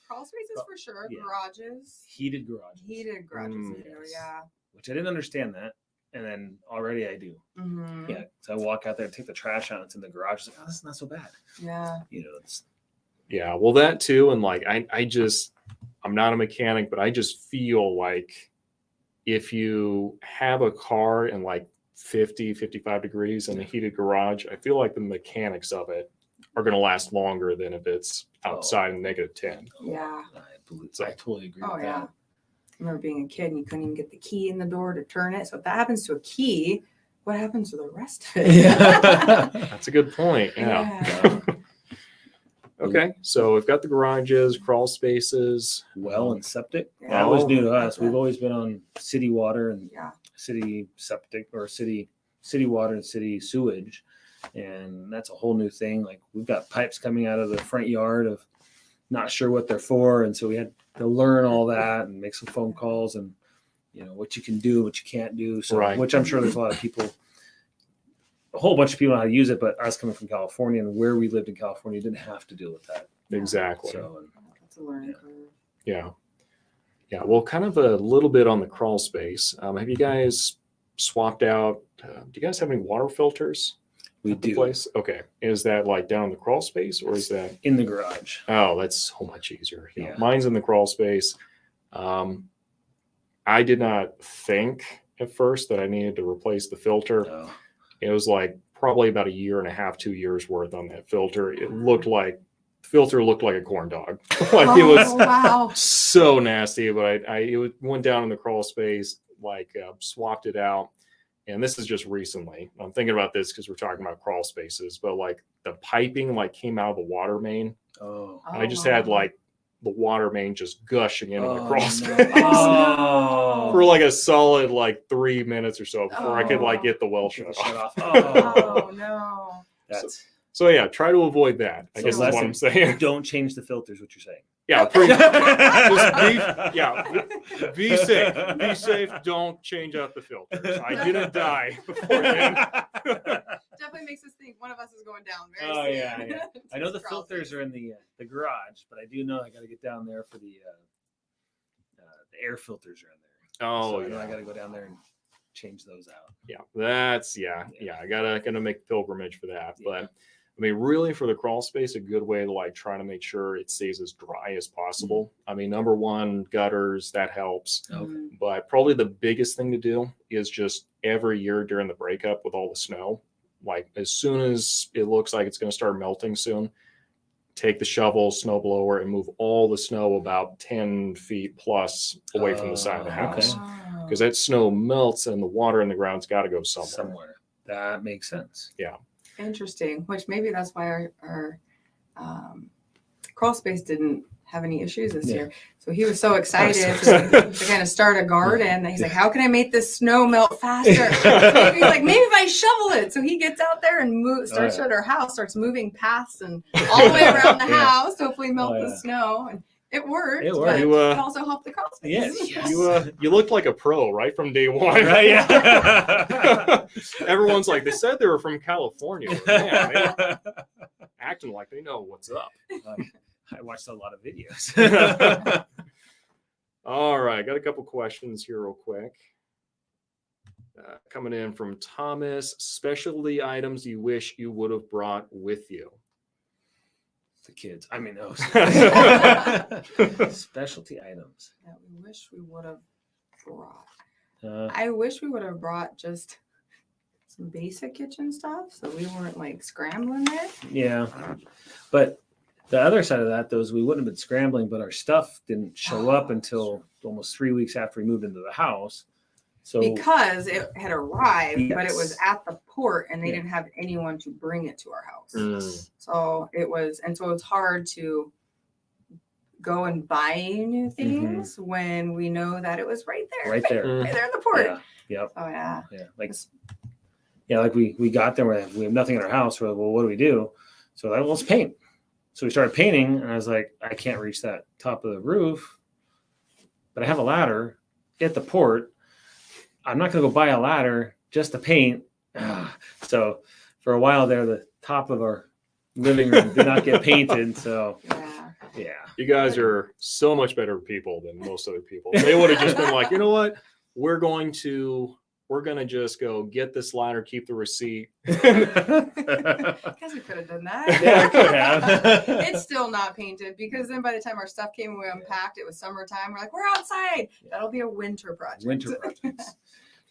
Crawl spaces for sure. Yeah. Garages. Heated garages. Heated garages. Yes. Yeah. Which I didn't understand that. And then already I do. Mm-hmm. Yeah. So I walk out there and take the trash out. It's in the garage. It's like, this is not so bad. Yeah. It's Yeah, well, that too. And like, I'm not a mechanic, but I just feel like if you have a car in like 50, 55 degrees in a heated garage, I feel like the mechanics of it are going to last longer than if it's outside in -10. Yeah. I totally agree Oh with yeah. that. I remember being a kid and you couldn't even get the key in the door to turn it. So if that happens to a key, what happens to the rest of it? Yeah. That's a good point. Yeah. Okay, so we've got the garages, crawl spaces. Well and septic. Yeah. That was new to us. Okay. We've always been on city water and Yeah. city septic or city water and city sewage. And that's a whole new thing. Like we've got pipes coming out of the front yard of not sure what they're for. And so we had to learn all that and make some phone calls and what you can do, what you can't do. So Right. which I'm sure there's a lot of people, a whole bunch of people know how to use it, but us coming from California and where we lived in California didn't have to deal with that. Exactly. So That's a learning curve. Yeah. Yeah. Well, kind of a little bit on the crawl space. Have you guys swapped out? Do you guys have any water filters? we at the do place? Okay. Is that like down in the crawl space or is that? in the garage. Oh, that's so much easier. Yeah. Yeah. Mine's in the crawl space. I did not think at first that I needed to replace the filter. Oh. It was like probably about 1.5 years, 2 years worth on that filter. It looked like the filter looked like a corn dog. Like it was wow. so nasty, but it went down in the crawl space, like swapped it out. And this is just recently. I'm thinking about this because we're talking about crawl spaces, but like the piping like came out of the water main. Oh. And I just had like the water main just gushing into the crawl no. space Oh. for like a solid like 3 minutes or so before I could like get the well Get shut the off. shut off. Oh no. That's So yeah, try to avoid that. I So guess is what I'm saying. don't change the filters. What you're saying? Yeah, be safe. Be safe. Don't change out the filters. I didn't die before then. Definitely makes us think one of us is going down very Oh, soon. yeah. I know the Crawl filters space. are in the garage, but I do know I got to get down there for the air filters are in there. Oh So I know yeah. I got to go down there and change those out. Yeah, that's yeah. I gotta make the pilgrimage for that. Yeah. But I mean, really for the crawl space, a good way to like try to make sure it stays as dry as possible. I mean, number one, gutters, that helps. Mm. But probably the biggest thing to do is just every year during the breakup with all the snow, like as soon as it looks like it's going to start melting soon, take the shovel, snow blower, and move all the snow about 10 feet plus away from the side of the house. Wow. Because that snow melts and the water in the ground's got to go somewhere. That makes sense. Yeah. Interesting. Which maybe that's why our crawl space didn't have any issues this year. So he was so excited to kind of start a garden. And he's like, how can I make this snow melt faster? He's like, maybe if I shovel it. So he gets out there and starts at our house, starts moving paths and all the way around the house. Hopefully definitely melt Oh, the snow. And it worked. It But worked. it also helped the crawl space. Yes. You looked like a pro right from day one. Right, yeah. Everyone's like, they said they were from California. Man, they acting like they know what's up. I watched a lot of videos. All right, got a couple questions here real quick. Coming in from Thomas, specialty items you wish you would have brought with you. The kids. I mean, no. Specialty items. That we wish we would have brought. Uh, I wish we would have brought just some basic kitchen stuff so we weren't like scrambling there. yeah. But the other side of that, though, is we wouldn't have been scrambling, but our stuff didn't show up until almost 3 weeks after we moved into the house. So Because it had arrived, but it was Yes. at the port and they Yeah. didn't have anyone to bring it to our house. Mm. So it's hard to go and buy new things when we know that it was right there. right there. Mm. Right there in the port. Yeah. Yep. Oh yeah. Yeah. Like we got there, we have nothing in our house. We're like, well, what do we do? So like, well, let's paint. So we started painting, and I was like, I can't reach that top of the roof, but I have a ladder at the port. I'm not going to go buy a ladder just to paint. So for a while there, the top of our living room did not get painted. So Yeah. You guys are so much better people than most other people. They would have just been like, you know what? We're going to just go get this ladder, keep the receipt. I guess we could have done that. Yeah, I could have. It's still not painted because then by the time our stuff came and we unpacked, it was summertime. We're like, we're outside. That'll be a winter project. Winter projects.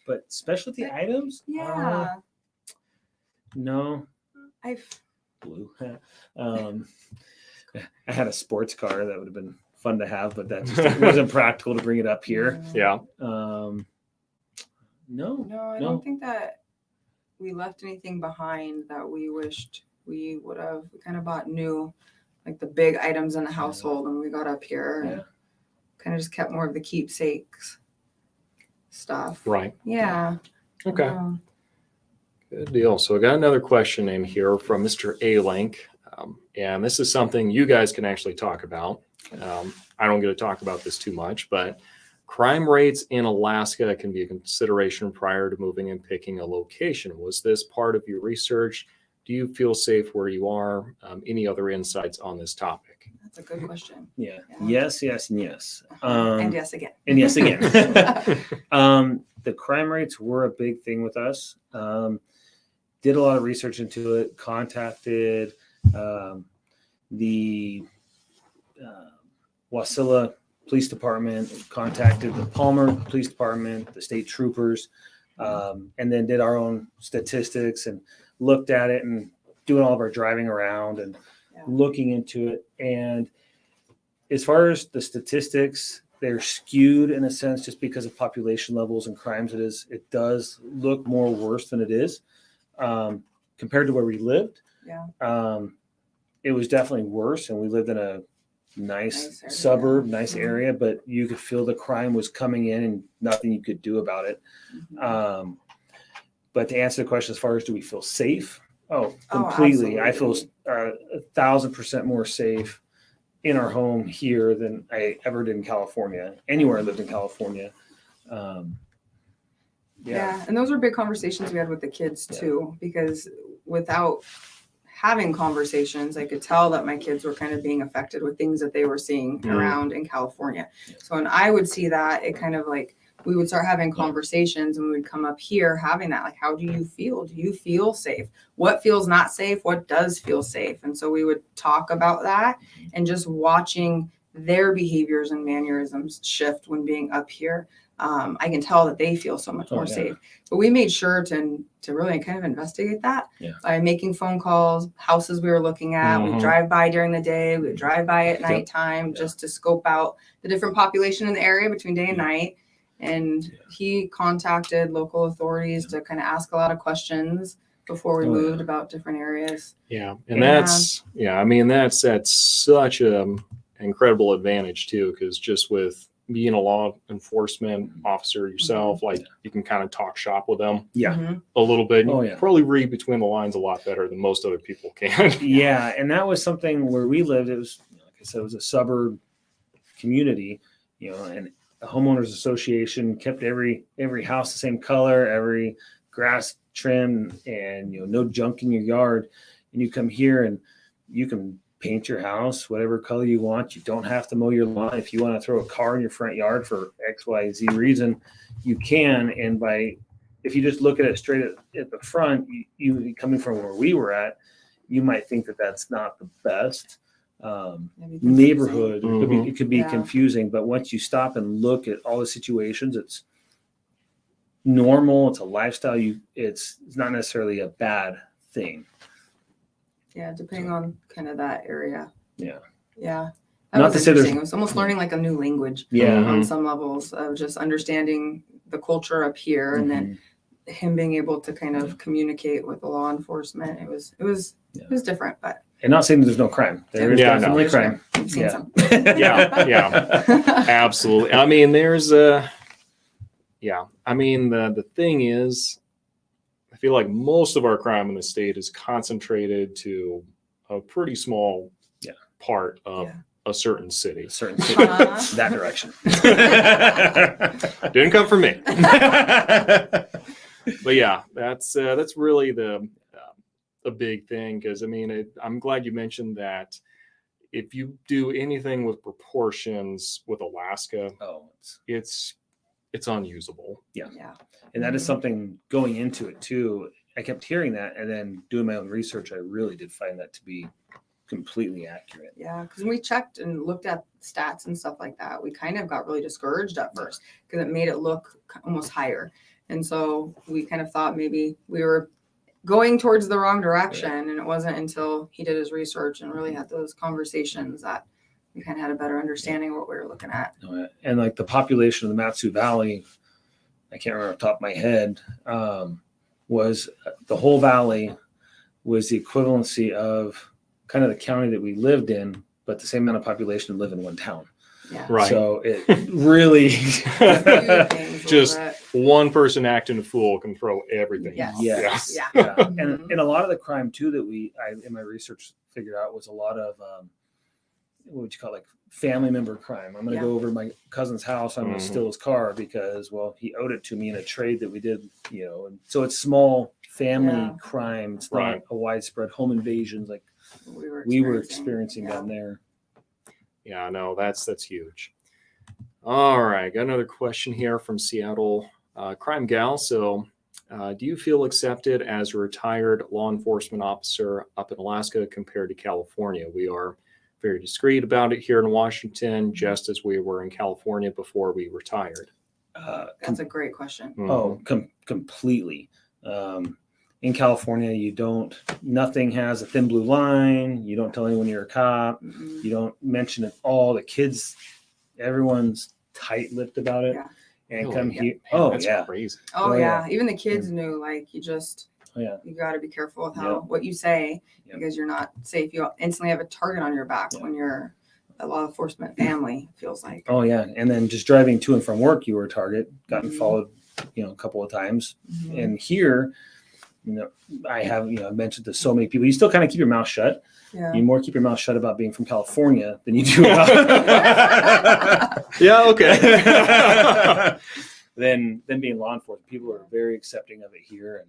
But specialty items? Yeah. No. I've Blue. I had a sports car that would have been fun to have, but that just it wasn't practical to bring it up here. Yeah. No. No, I don't think that we left anything behind that we wished we would have. We kind of bought new, like the big items in the household when we got up here. Yeah. And kind of just kept more of the keepsakes stuff. Right. Yeah. Okay. Good deal. So I got another question in here from Mr. A-Link. And this is something you guys can actually talk about. I don't get to talk about this too much, but crime rates in Alaska can be a consideration prior to moving and picking a location. Was this part of your research? Do you feel safe where you are? Any other insights on this topic? That's a good question. Yeah. Yes, yes, and yes. And yes again. And yes again. The crime rates were a big thing with us. Did a lot of research into it, contacted the Wasilla Police Department, contacted the Palmer Police Department, the state troopers, and then did our own statistics and looked at it and doing all of our driving around and looking into it. And as far as the statistics, they're skewed in a sense just because of population levels and crimes. It does look more worse than it is compared to where we lived. Yeah. It was definitely worse, and we lived in a nice area. suburb, nice area, but you could feel the crime was coming in and nothing you could do about it. But to answer the question, as far as do we feel safe? Oh, completely. I feel 1,000% more safe in our home here than I ever did in California, anywhere I lived in California. Yeah. And those were big conversations we had with the kids too, because without having conversations, I could tell that my kids were kind of being affected with things that they were seeing around in California. So when I would see that, it kind of like, we would start having conversations and we would come up here having that, like, how do you feel? Do you feel safe? What feels not safe? What does feel safe? And so we would talk about that, and just watching their behaviors and mannerisms shift when being up here. I can tell that they feel so much more safe. But we made sure to really kind of investigate that by making phone calls, houses we were looking at. We'd drive by during the day, we'd drive by at nighttime just to scope out the different population in the area between day and night. And he contacted local authorities to kind of ask a lot of questions before we moved about different areas. Yeah. And that's such an incredible advantage too, because just with being a law enforcement officer yourself, like you can kind of talk shop with them a little bit. You probably read between the lines a lot better than most other people can. Yeah. And that was something where we lived. It was, like I said, it was a suburb community, and the homeowners association kept every house the same color, every grass trim, and no junk in your yard. And you come here and you can paint your house whatever color you want. You don't have to mow your lawn. If you want to throw a car in your front yard for XYZ reason, you can. And if you just look at it straight at the front, you coming from where we were at, you might think that that's not the best neighborhood. It could be confusing, but once you stop and look at all the situations, it's normal. It's a lifestyle. It's not necessarily a bad thing. Yeah, depending on kind of that area. Yeah. That Not was to say interesting. It was almost learning like a new language. Yeah. On some levels of just understanding the culture up here, and then him being able to kind of communicate with the law enforcement. It was different, but. And not saying that there's no crime. There is definitely crime. We've seen some. Absolutely. I mean, there's the thing is, I feel like most of our crime in the state is concentrated to a pretty small part of a certain city. That direction. Didn't come from me. But yeah, that's really the big thing, because I mean, I'm glad you mentioned that. If you do anything with proportions with Alaska, it's unusable. Yeah. And that is something going into it too. I kept hearing that, and then doing my own research, I really did find that to be completely accurate. Yeah, because when we checked and looked at stats and stuff like that, we kind of got really discouraged at first because it made it look almost higher. And so we kind of thought maybe we were going towards the wrong direction. And it wasn't until he did his research and really had those conversations that we kind of had a better understanding of what we were looking at. And like the population of the Mat-Su Valley, I can't remember off the top of my head, was the whole valley was the equivalency of kind of the county that we lived in, but the same amount of population live in one town. Yeah. Right. So it really just one person acting a fool can throw everything. Yes. Yeah. And a lot of the crime too that I in my research figured out was a lot of what would you call it, like family member crime. I'm going to go over to my cousin's house. I'm going to steal his car because, well, he owed it to me in a trade that we did, and so it's small family crime. It's not a widespread home invasions like we were experiencing down there. Yeah, no, that's huge. All right, got another question here from Seattle Crime Gal. So, do you feel accepted as a retired law enforcement officer up in Alaska compared to California? We are very discreet about it here in Washington, just as we were in California before we retired. That's a great question. Completely. In California, nothing has a thin blue line. You don't tell anyone you're a cop. You don't mention it all. The kids, everyone's tight-lipped about it. And come here. Man, that's crazy. Even the kids knew, like, you just, you got to be careful with what you say, because you're not safe. You instantly have a target on your back when you're a law enforcement family, feels like. And then just driving to and from work, you were a target, gotten followed, a couple of times. And here, I have, I've mentioned to so many people, you still kind of keep your mouth shut. Yeah. You more keep your mouth shut about being from California than you do about than being law enforcement. People are very accepting of it here and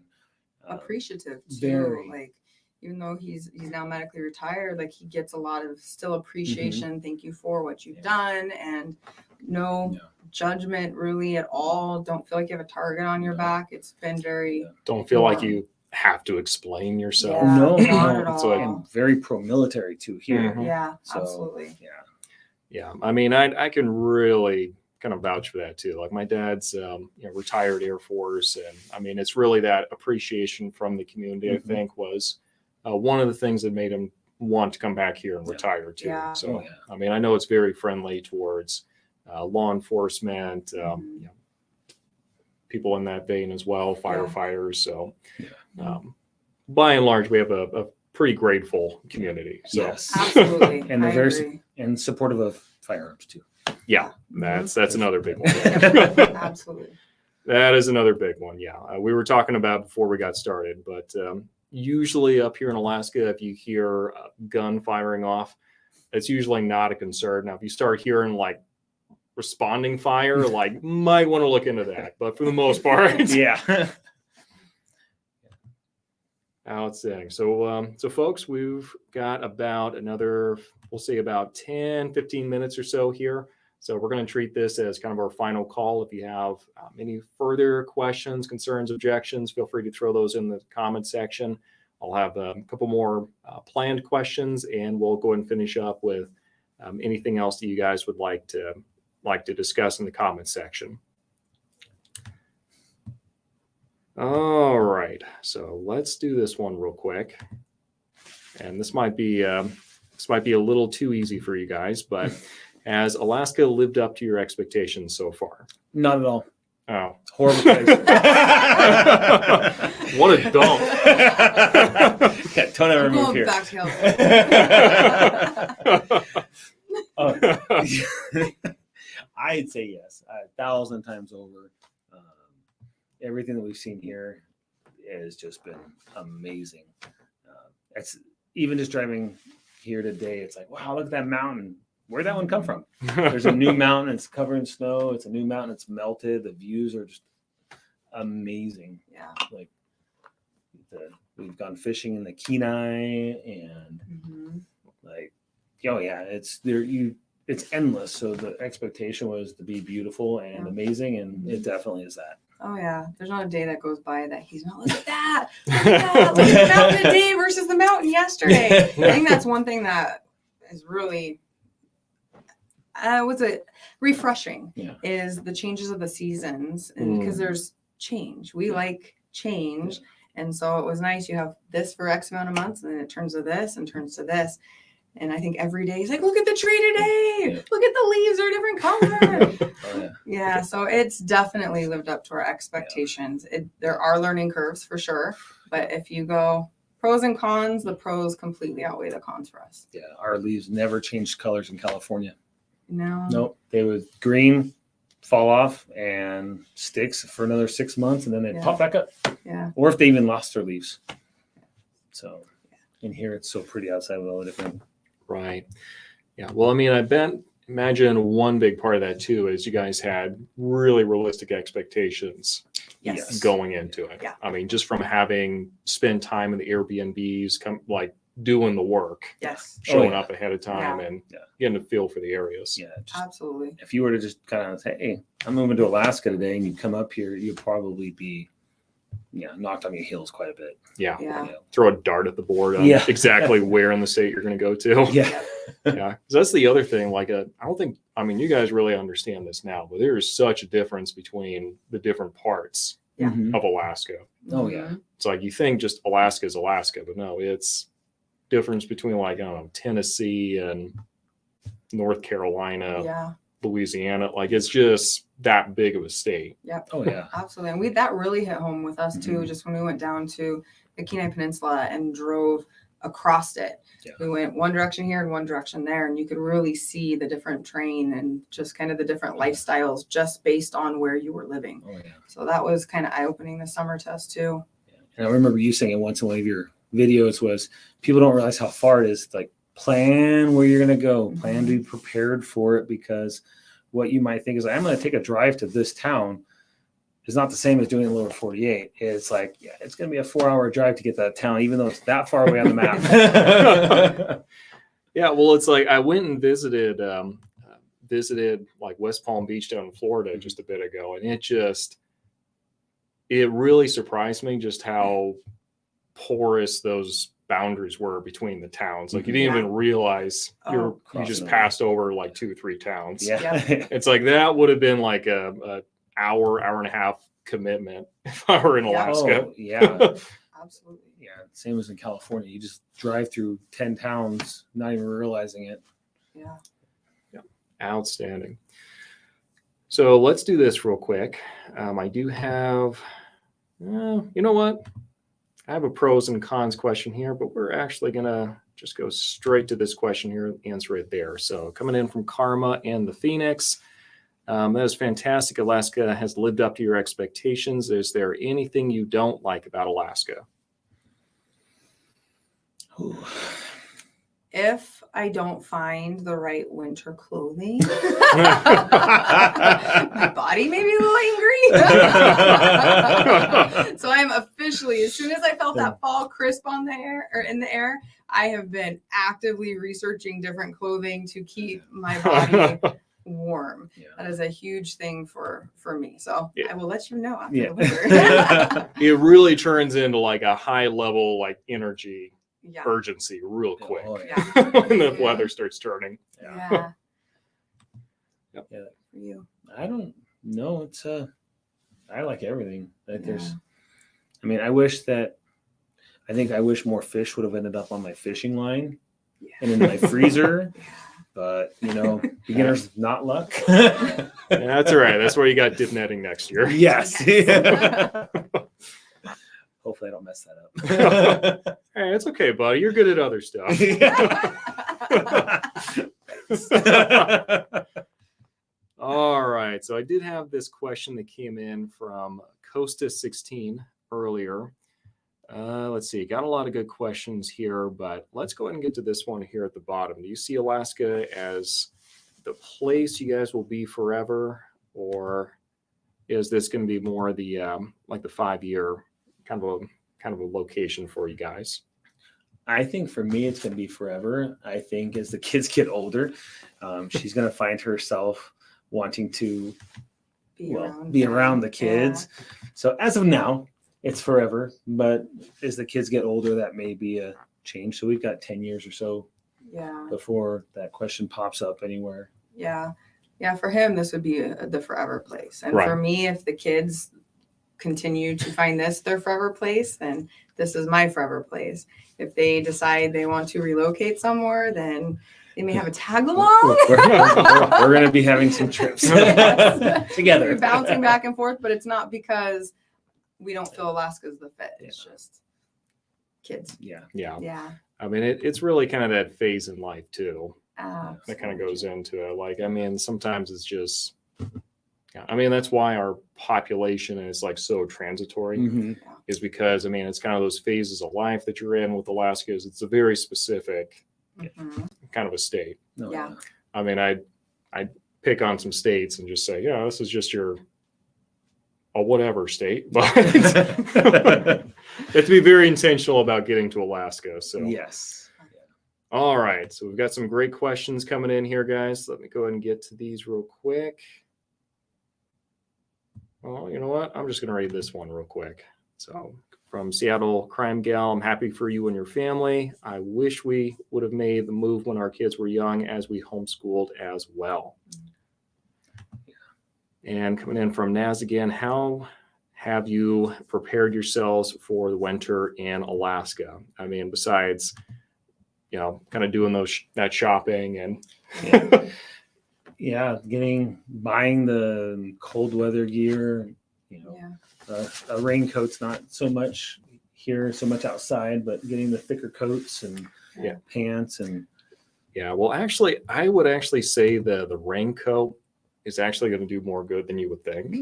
appreciative too. Very. Like, even though he's now medically retired, like, he gets a lot of still appreciation. Thank you for what you've done, and no judgment really at all. Don't feel like you have a target on your back. It's been very don't feel like you have to explain yourself. Not at all. So I'm very pro-military too here. Yeah, So, absolutely. Yeah. I mean, I can really kind of vouch for that too. Like, my dad's retired Air Force, and I mean, it's really that appreciation from the community. I think was one of the things that made him want to come back here and retire too. Yeah. So I mean, I know it's very friendly towards law enforcement, people in that vein as well, firefighters. So by and large, we have a pretty grateful community. So. Yes, absolutely. And they're very and supportive of firearms too. Yeah, that's another big one. Absolutely. That is another big one. Yeah, we were talking about before we got started, but usually up here in Alaska, if you hear a gun firing off, it's usually not a concern. Now, if you start hearing like responding fire, like might want to look into that. But for the most part, Yeah. outstanding. So folks, we've got about another, we'll say about 10, 15 minutes or so here. So we're going to treat this as kind of our final call. If you have any further questions, concerns, objections, feel free to throw those in the comment section. I'll have a couple more planned questions, and we'll go ahead and finish up with anything else that you guys would like to discuss in the comment section. All right, so let's do this one real quick. And this might be a little too easy for you guys, but has Alaska lived up to your expectations so far? Not at all. Oh, Horrible place. what a dump! Yeah, don't ever I'm move going here. back to California. I'd say yes, 1,000 times over. Everything that we've seen here has just been amazing. It's even just driving here today. It's like, wow, look at that mountain. Where'd that one come from? There's a new mountain. It's covered in snow. It's a new mountain. It's melted. The views are just amazing. Yeah. Like we've gone fishing in the Kenai, and like, oh yeah, it's there. It's endless. So the expectation was to be beautiful and amazing, and it definitely is that. Oh yeah, there's not a day that goes by that he's not. Look at that! Look at that! Look at the mountain today versus the mountain yesterday. I think that's one thing that is really, refreshing. Yeah. Is the changes of the seasons, and because there's change, we like change, and so it was nice. You have this for X amount of months, and then it turns to this and turns to this. And I think every day he's like, look at the tree today. Yeah. Look at the leaves are a different color. Oh, yeah. Yeah, so it's definitely lived up to our expectations. There are learning curves for sure, but if you go pros and cons, the pros completely outweigh the cons for us. Yeah, our leaves never changed colors in California. No. Nope, they would green, fall off, and sticks for another 6 months, and then they'd pop back up. Yeah. Or if they even lost their leaves. So, in here it's so pretty outside with all the different. Right. Yeah. Well, I mean, imagine one big part of that too is you guys had really realistic expectations Yes. going into it. Yeah. I mean, just from having spent time in the Airbnbs, doing the work, Yes. showing up ahead of time, and Yeah. getting a feel for the areas. Yeah, just, Absolutely. if you were to just kind of say, hey, I'm moving to Alaska today, and you come up here, you'd probably be knocked on your heels quite a bit. Yeah. Yeah. Throw a dart at the board on exactly where in the state you're going to go to. Yeah. Yeah. 'Cause that's the other thing. You guys really understand this now, but there is such a difference between the different parts Yeah. Mhm. of Alaska. Oh, yeah. It's like you think just Alaska is Alaska, but no, it's difference between Tennessee and North Carolina, Yeah. Louisiana. Like it's just that big of a state. Yep. Oh, yeah. Absolutely. And that really hit home with us too, Mhm. just when we went down to the Kenai Peninsula and drove across it. Yeah. We went one direction here and one direction there, and you could really see the different terrain and just kind of the different lifestyles just based on where you were living. Oh, yeah. So that was kind of eye-opening this summer to us too. And I remember you saying it once in one of your videos was people don't realize how far it is. Like, plan where you're going to go, plan to be prepared for it, because what you might think is, I'm going to take a drive to this town is not the same as doing the lower 48. It's like, yeah, it's going to be a 4-hour drive to get to that town, even though it's that far away on the map. Yeah. Well, it's like I went and visited like West Palm Beach down in Florida just a bit ago. And it really surprised me just how porous those boundaries were between the towns. Like you didn't even realize you just passed over like 2 or 3 towns. Yeah. It's like that would have been like a hour and a half commitment if I were in Alaska. Oh, yeah. Absolutely. Yeah. Same as in California. You just drive through 10 towns, not even realizing it. Yeah. Outstanding. So let's do this real quick. I do have, you know what? I have a pros and cons question here, but we're actually going to just go straight to this question here and answer it there. So coming in from Karma and the Phoenix. That is fantastic. Alaska has lived up to your expectations. Is there anything you don't like about Alaska? Ooh. if I don't find the right winter clothing, my body may be a little angry. So I'm officially, as soon as I felt that fall crisp on the air or in the air, I have been actively researching different clothing to keep my body warm. That is a huge thing for me. So I will let you know after the winter. It really turns into like a high level like energy urgency real quick when the weather starts turning. Yeah. Yeah. For you. I don't know. It's I like everything. Like there's, I mean, I wish more fish would have ended up on my fishing line and in my freezer. But you know, beginners not luck. That's all right. That's where you got dip netting next year. Yes. Hopefully I don't mess that up. Hey, it's okay, buddy. You're good at other stuff. All right. So I did have this question that came in from Costa16 earlier. Let's see. Got a lot of good questions here, but let's go ahead and get to this one here at the bottom. Do you see Alaska as the place you guys will be forever, or is this going to be more the like the 5-year kind of a location for you guys? I think for me, it's going to be forever. I think as the kids get older, she's going to find herself wanting to be around the kids. Yeah. So as of now, it's forever. But as the kids get older, that may be a change. So we've got 10 years or so before that question pops up anywhere. Yeah. Yeah. For him, this would be the forever place. And for me, if the kids continue to find this their forever place, then this is my forever place. If they decide they want to relocate somewhere, then they may have a tag along. We're going to be having some trips together. We're bouncing back and forth, but it's not because we don't feel Alaska's the fit. It's just kids. Yeah. I mean, it's really kind of that phase in life too. Absolutely. That kind of goes into it. Like, I mean, sometimes it's just, I mean, that's why our population is like so transitory, is because, I mean, it's kind of those phases of life that you're in with Alaska. It's a very specific kind of a state. I mean, I pick on some states and just say, yeah, this is just your a whatever state, but you have to be very intentional about getting to Alaska. So yes. All right. So we've got some great questions coming in here, guys. Let me go ahead and get to these real quick. Well, you know what? I'm just going to read this one real quick. So from Seattle Crime Gal, I'm happy for you and your family. I wish we would have made the move when our kids were young, as we homeschooled as well. And coming in from Naz again, how have you prepared yourselves for the winter in Alaska? I mean, besides, you know, kind of doing that shopping and buying the cold weather gear, you know, a raincoat's not so much here, so much outside, but getting the thicker coats and pants and. Yeah, well, actually, I would actually say the raincoat is actually going to do more good than you would think.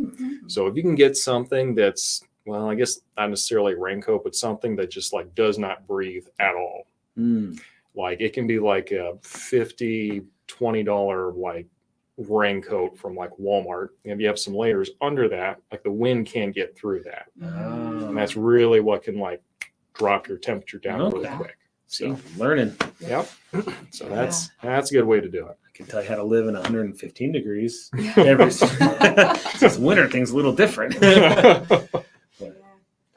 So if you can get something that's, well, I guess not necessarily a raincoat, but something that just like does not breathe at all. Like it can be like a $50, $20 like raincoat from like Walmart. And if you have some layers under that, like the wind can't get through that. And that's really what can like drop your temperature down really quick. So learning. Yep. So that's a good way to do it. I can tell you how to live in 115 degrees. This winter thing's a little different.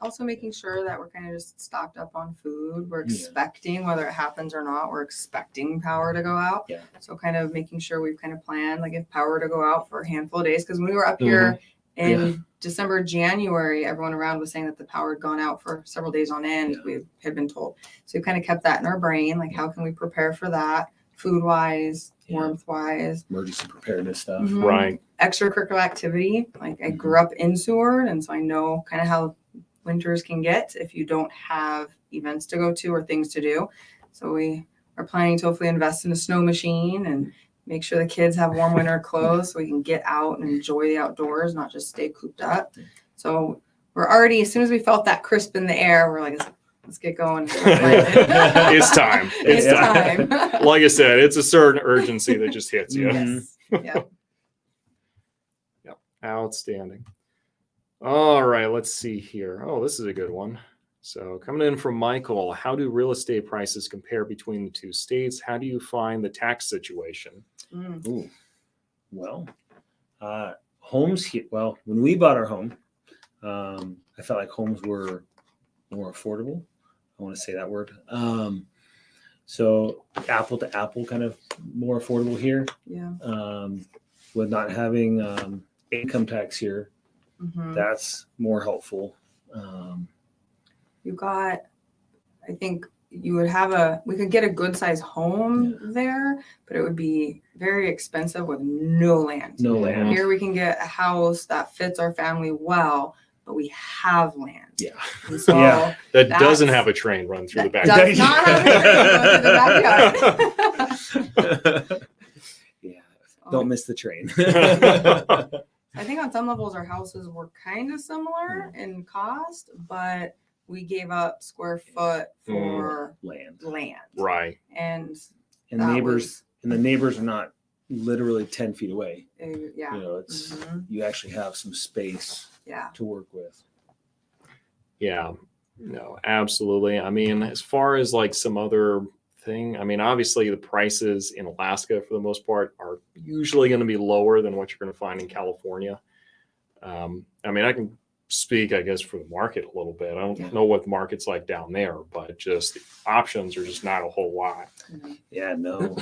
Also making sure that we're kind of just stocked up on food. We're expecting, whether it happens or not, we're expecting power to go out. So kind of making sure we've kind of planned, like if power to go out for a handful of days. Because when we were up here in December, January, everyone around was saying that the power had gone out for several days on end. We had been told. So we kind of kept that in our brain. Like, how can we prepare for that? Food wise, warmth wise, emergency preparedness stuff. Right. Extracurricular activity. Like I grew up in Seward, and so I know kind of how winters can get if you don't have events to go to or things to do. So we are planning to hopefully invest in a snow machine and make sure the kids have warm winter clothes so we can get out and enjoy the outdoors, not just stay cooped up. So we're already, as soon as we felt that crisp in the air, we're like, let's get going. It's time. It's time. Like I said, it's a certain urgency that just hits you. Yes. Yeah. Yep. Outstanding. All right, let's see here. Oh, this is a good one. So coming in from Michael, how do real estate prices compare between the two states? How do you find the tax situation? Ooh. Well, homes here. Well, when we bought our home, I felt like homes were more affordable. I want to say that word. So apple to apple, kind of more affordable here. Yeah. With not having income tax here, that's more helpful. You got, I think you would have we could get a good size home there, but it would be very expensive with no land. No land. Here we can get a house that fits our family well, but we have land. Yeah. And so that doesn't have a train run through the backyard. Does not have a train run through the backyard. Yeah. Don't miss the train. I think on some levels our houses were kind of similar in cost, but we gave up square foot for land. Right. And the neighbors are not literally 10 feet away. Yeah. You know, it's you actually have some space to work with. Yeah. No, absolutely. I mean, as far as like some other thing, I mean, obviously the prices in Alaska for the most part are usually going to be lower than what you're going to find in California. I mean, I can speak, I guess, for the market a little bit. I don't know what the market's like down there, but just the options are just not a whole lot. Yeah, no.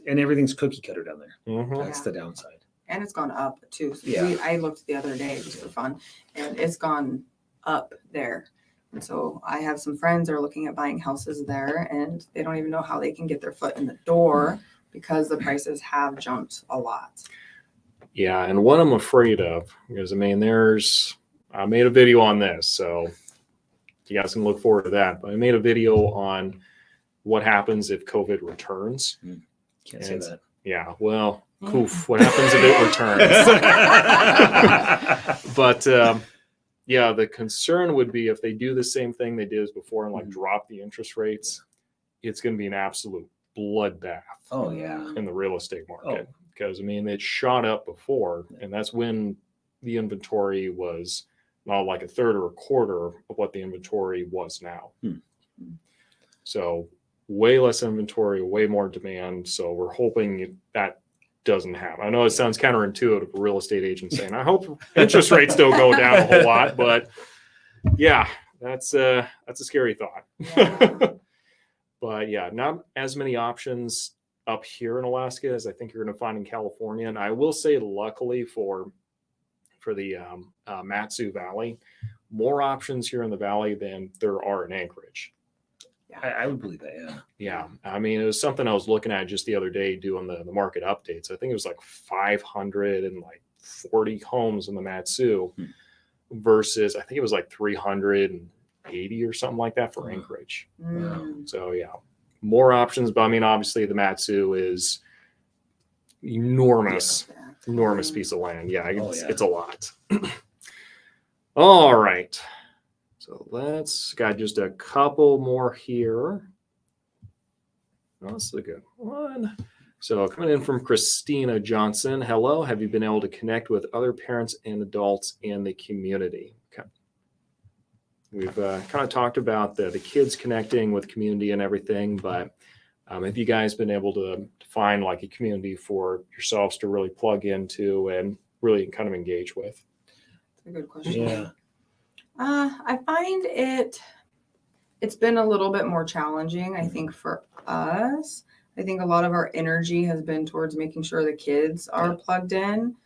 And everything's cookie cutter down there. That's the downside. And it's gone up too. Yeah. I looked the other day just for fun, and it's gone up there. And so I have some friends that are looking at buying houses there, and they don't even know how they can get their foot in the door because the prices have jumped a lot. Yeah, and what I'm afraid of, because I mean, I made a video on this, so you guys can look forward to that. But I made a video on what happens if COVID returns. Can't say that. Yeah, well, poof, what happens if it returns? But yeah, the concern would be if they do the same thing they did as before and like drop the interest rates, it's going to be an absolute bloodbath. Oh yeah, in the real estate market. Because, I mean, it shot up before, and that's when the inventory was not like a third or a quarter of what the inventory was now. So way less inventory, way more demand. So we're hoping that doesn't happen. I know it sounds counterintuitive, a real estate agent saying, I hope interest rates don't go down a whole lot, but yeah, that's a scary thought. Yeah. But yeah, not as many options up here in Alaska as I think you're going to find in California. And I will say, luckily for the Matsu Valley, more options here in the valley than there are in Anchorage. I would believe that. Yeah. I mean, it was something I was looking at just the other day doing the market updates. I think it was like 540 homes in the Matsu versus I think it was like 380 or something like that for Anchorage. So yeah. More options, but I mean, obviously the Matsu is enormous piece of land. Yeah, it's a lot. All right. So let's got just a couple more here. Oh, this is a good one. So coming in from Christina Johnson. Hello. Have you been able to connect with other parents and adults in the community? Okay. We've kind of talked about the kids connecting with community and everything, but have you guys been able to find like a community for yourselves to really plug into and really kind of engage with? That's a good question. Yeah. I find it's been a little bit more challenging, I think, for us. I think a lot of our energy has been towards making sure the kids are plugged in.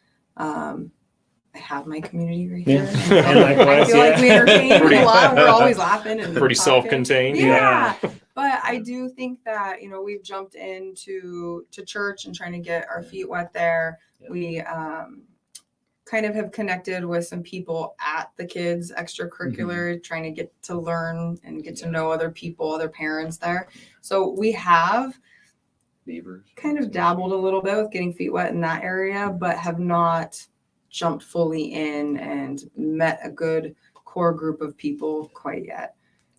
I have my community right here. And I feel like we entertain a lot. We're always laughing and pretty talking. Self-contained. Yeah. But I do think that, we've jumped into church and trying to get our feet wet there. Yeah. We kind of have connected with some people at the kids extracurricular, trying to get to learn and get to know other people, other parents there. So we have neighbors kind of dabbled a little bit with getting feet wet in that area, but have not jumped fully in and met a good core group of people quite yet.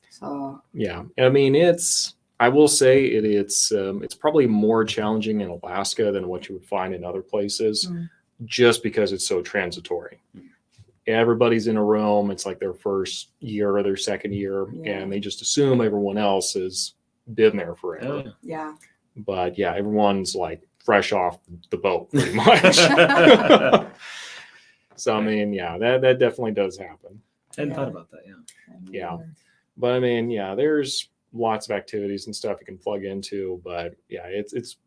So Yeah. I mean, I will say it's probably more challenging in Alaska than what you would find in other places, just because it's so transitory. Everybody's in a room. It's like their first year or their second year, and they just assume everyone else has been there forever. yeah. But yeah, everyone's like fresh off the boat pretty much. So I mean, yeah, that definitely does happen. I hadn't thought about that. Yeah. But I mean, yeah, there's lots of activities and stuff you can plug into, but yeah, it's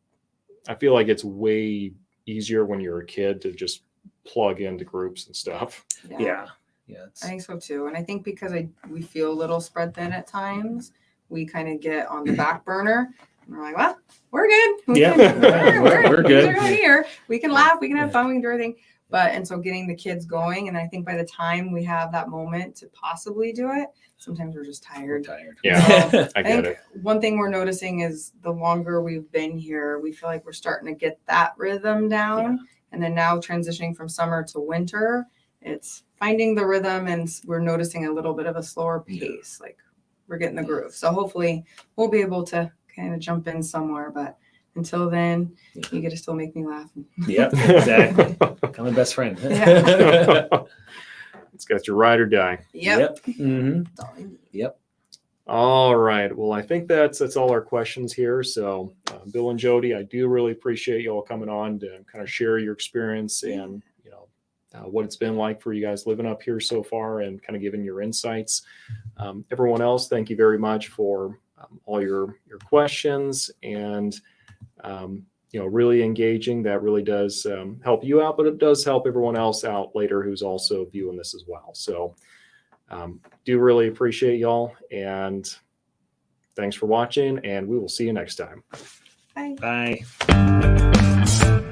I feel like it's way easier when you're a kid to just plug into groups and stuff. Yeah. I think so too. And I think because we feel a little spread thin at times, we kind of get on the back burner. And we're like, well, we're good. We're good. We're here. We can laugh. We can have fun. We can do everything. And so getting the kids going. And I think by the time we have that moment to possibly do it, sometimes we're just tired. Yeah, So I get it. One thing we're noticing is the longer we've been here, we feel like we're starting to get that rhythm down. Yeah. And then now transitioning from summer to winter, it's finding the rhythm, and we're noticing a little bit of a slower pace. Like we're getting the groove. So hopefully we'll be able to kind of jump in somewhere. But until then, you get to still make me laugh. Yep, exactly. I'm my best friend. It's got your ride or die. Yep. Yep. All right. Well, I think that's all our questions here. So, Bill and Jody, I do really appreciate you all coming on to kind of share your experience and what it's been like for you guys living up here so far, and kind of giving your insights. Everyone else, thank you very much for all your questions and really engaging. That really does help you out, but it does help everyone else out later who's also viewing this as well. So do really appreciate y'all, and thanks for watching, and we will see you next time. Bye. Bye.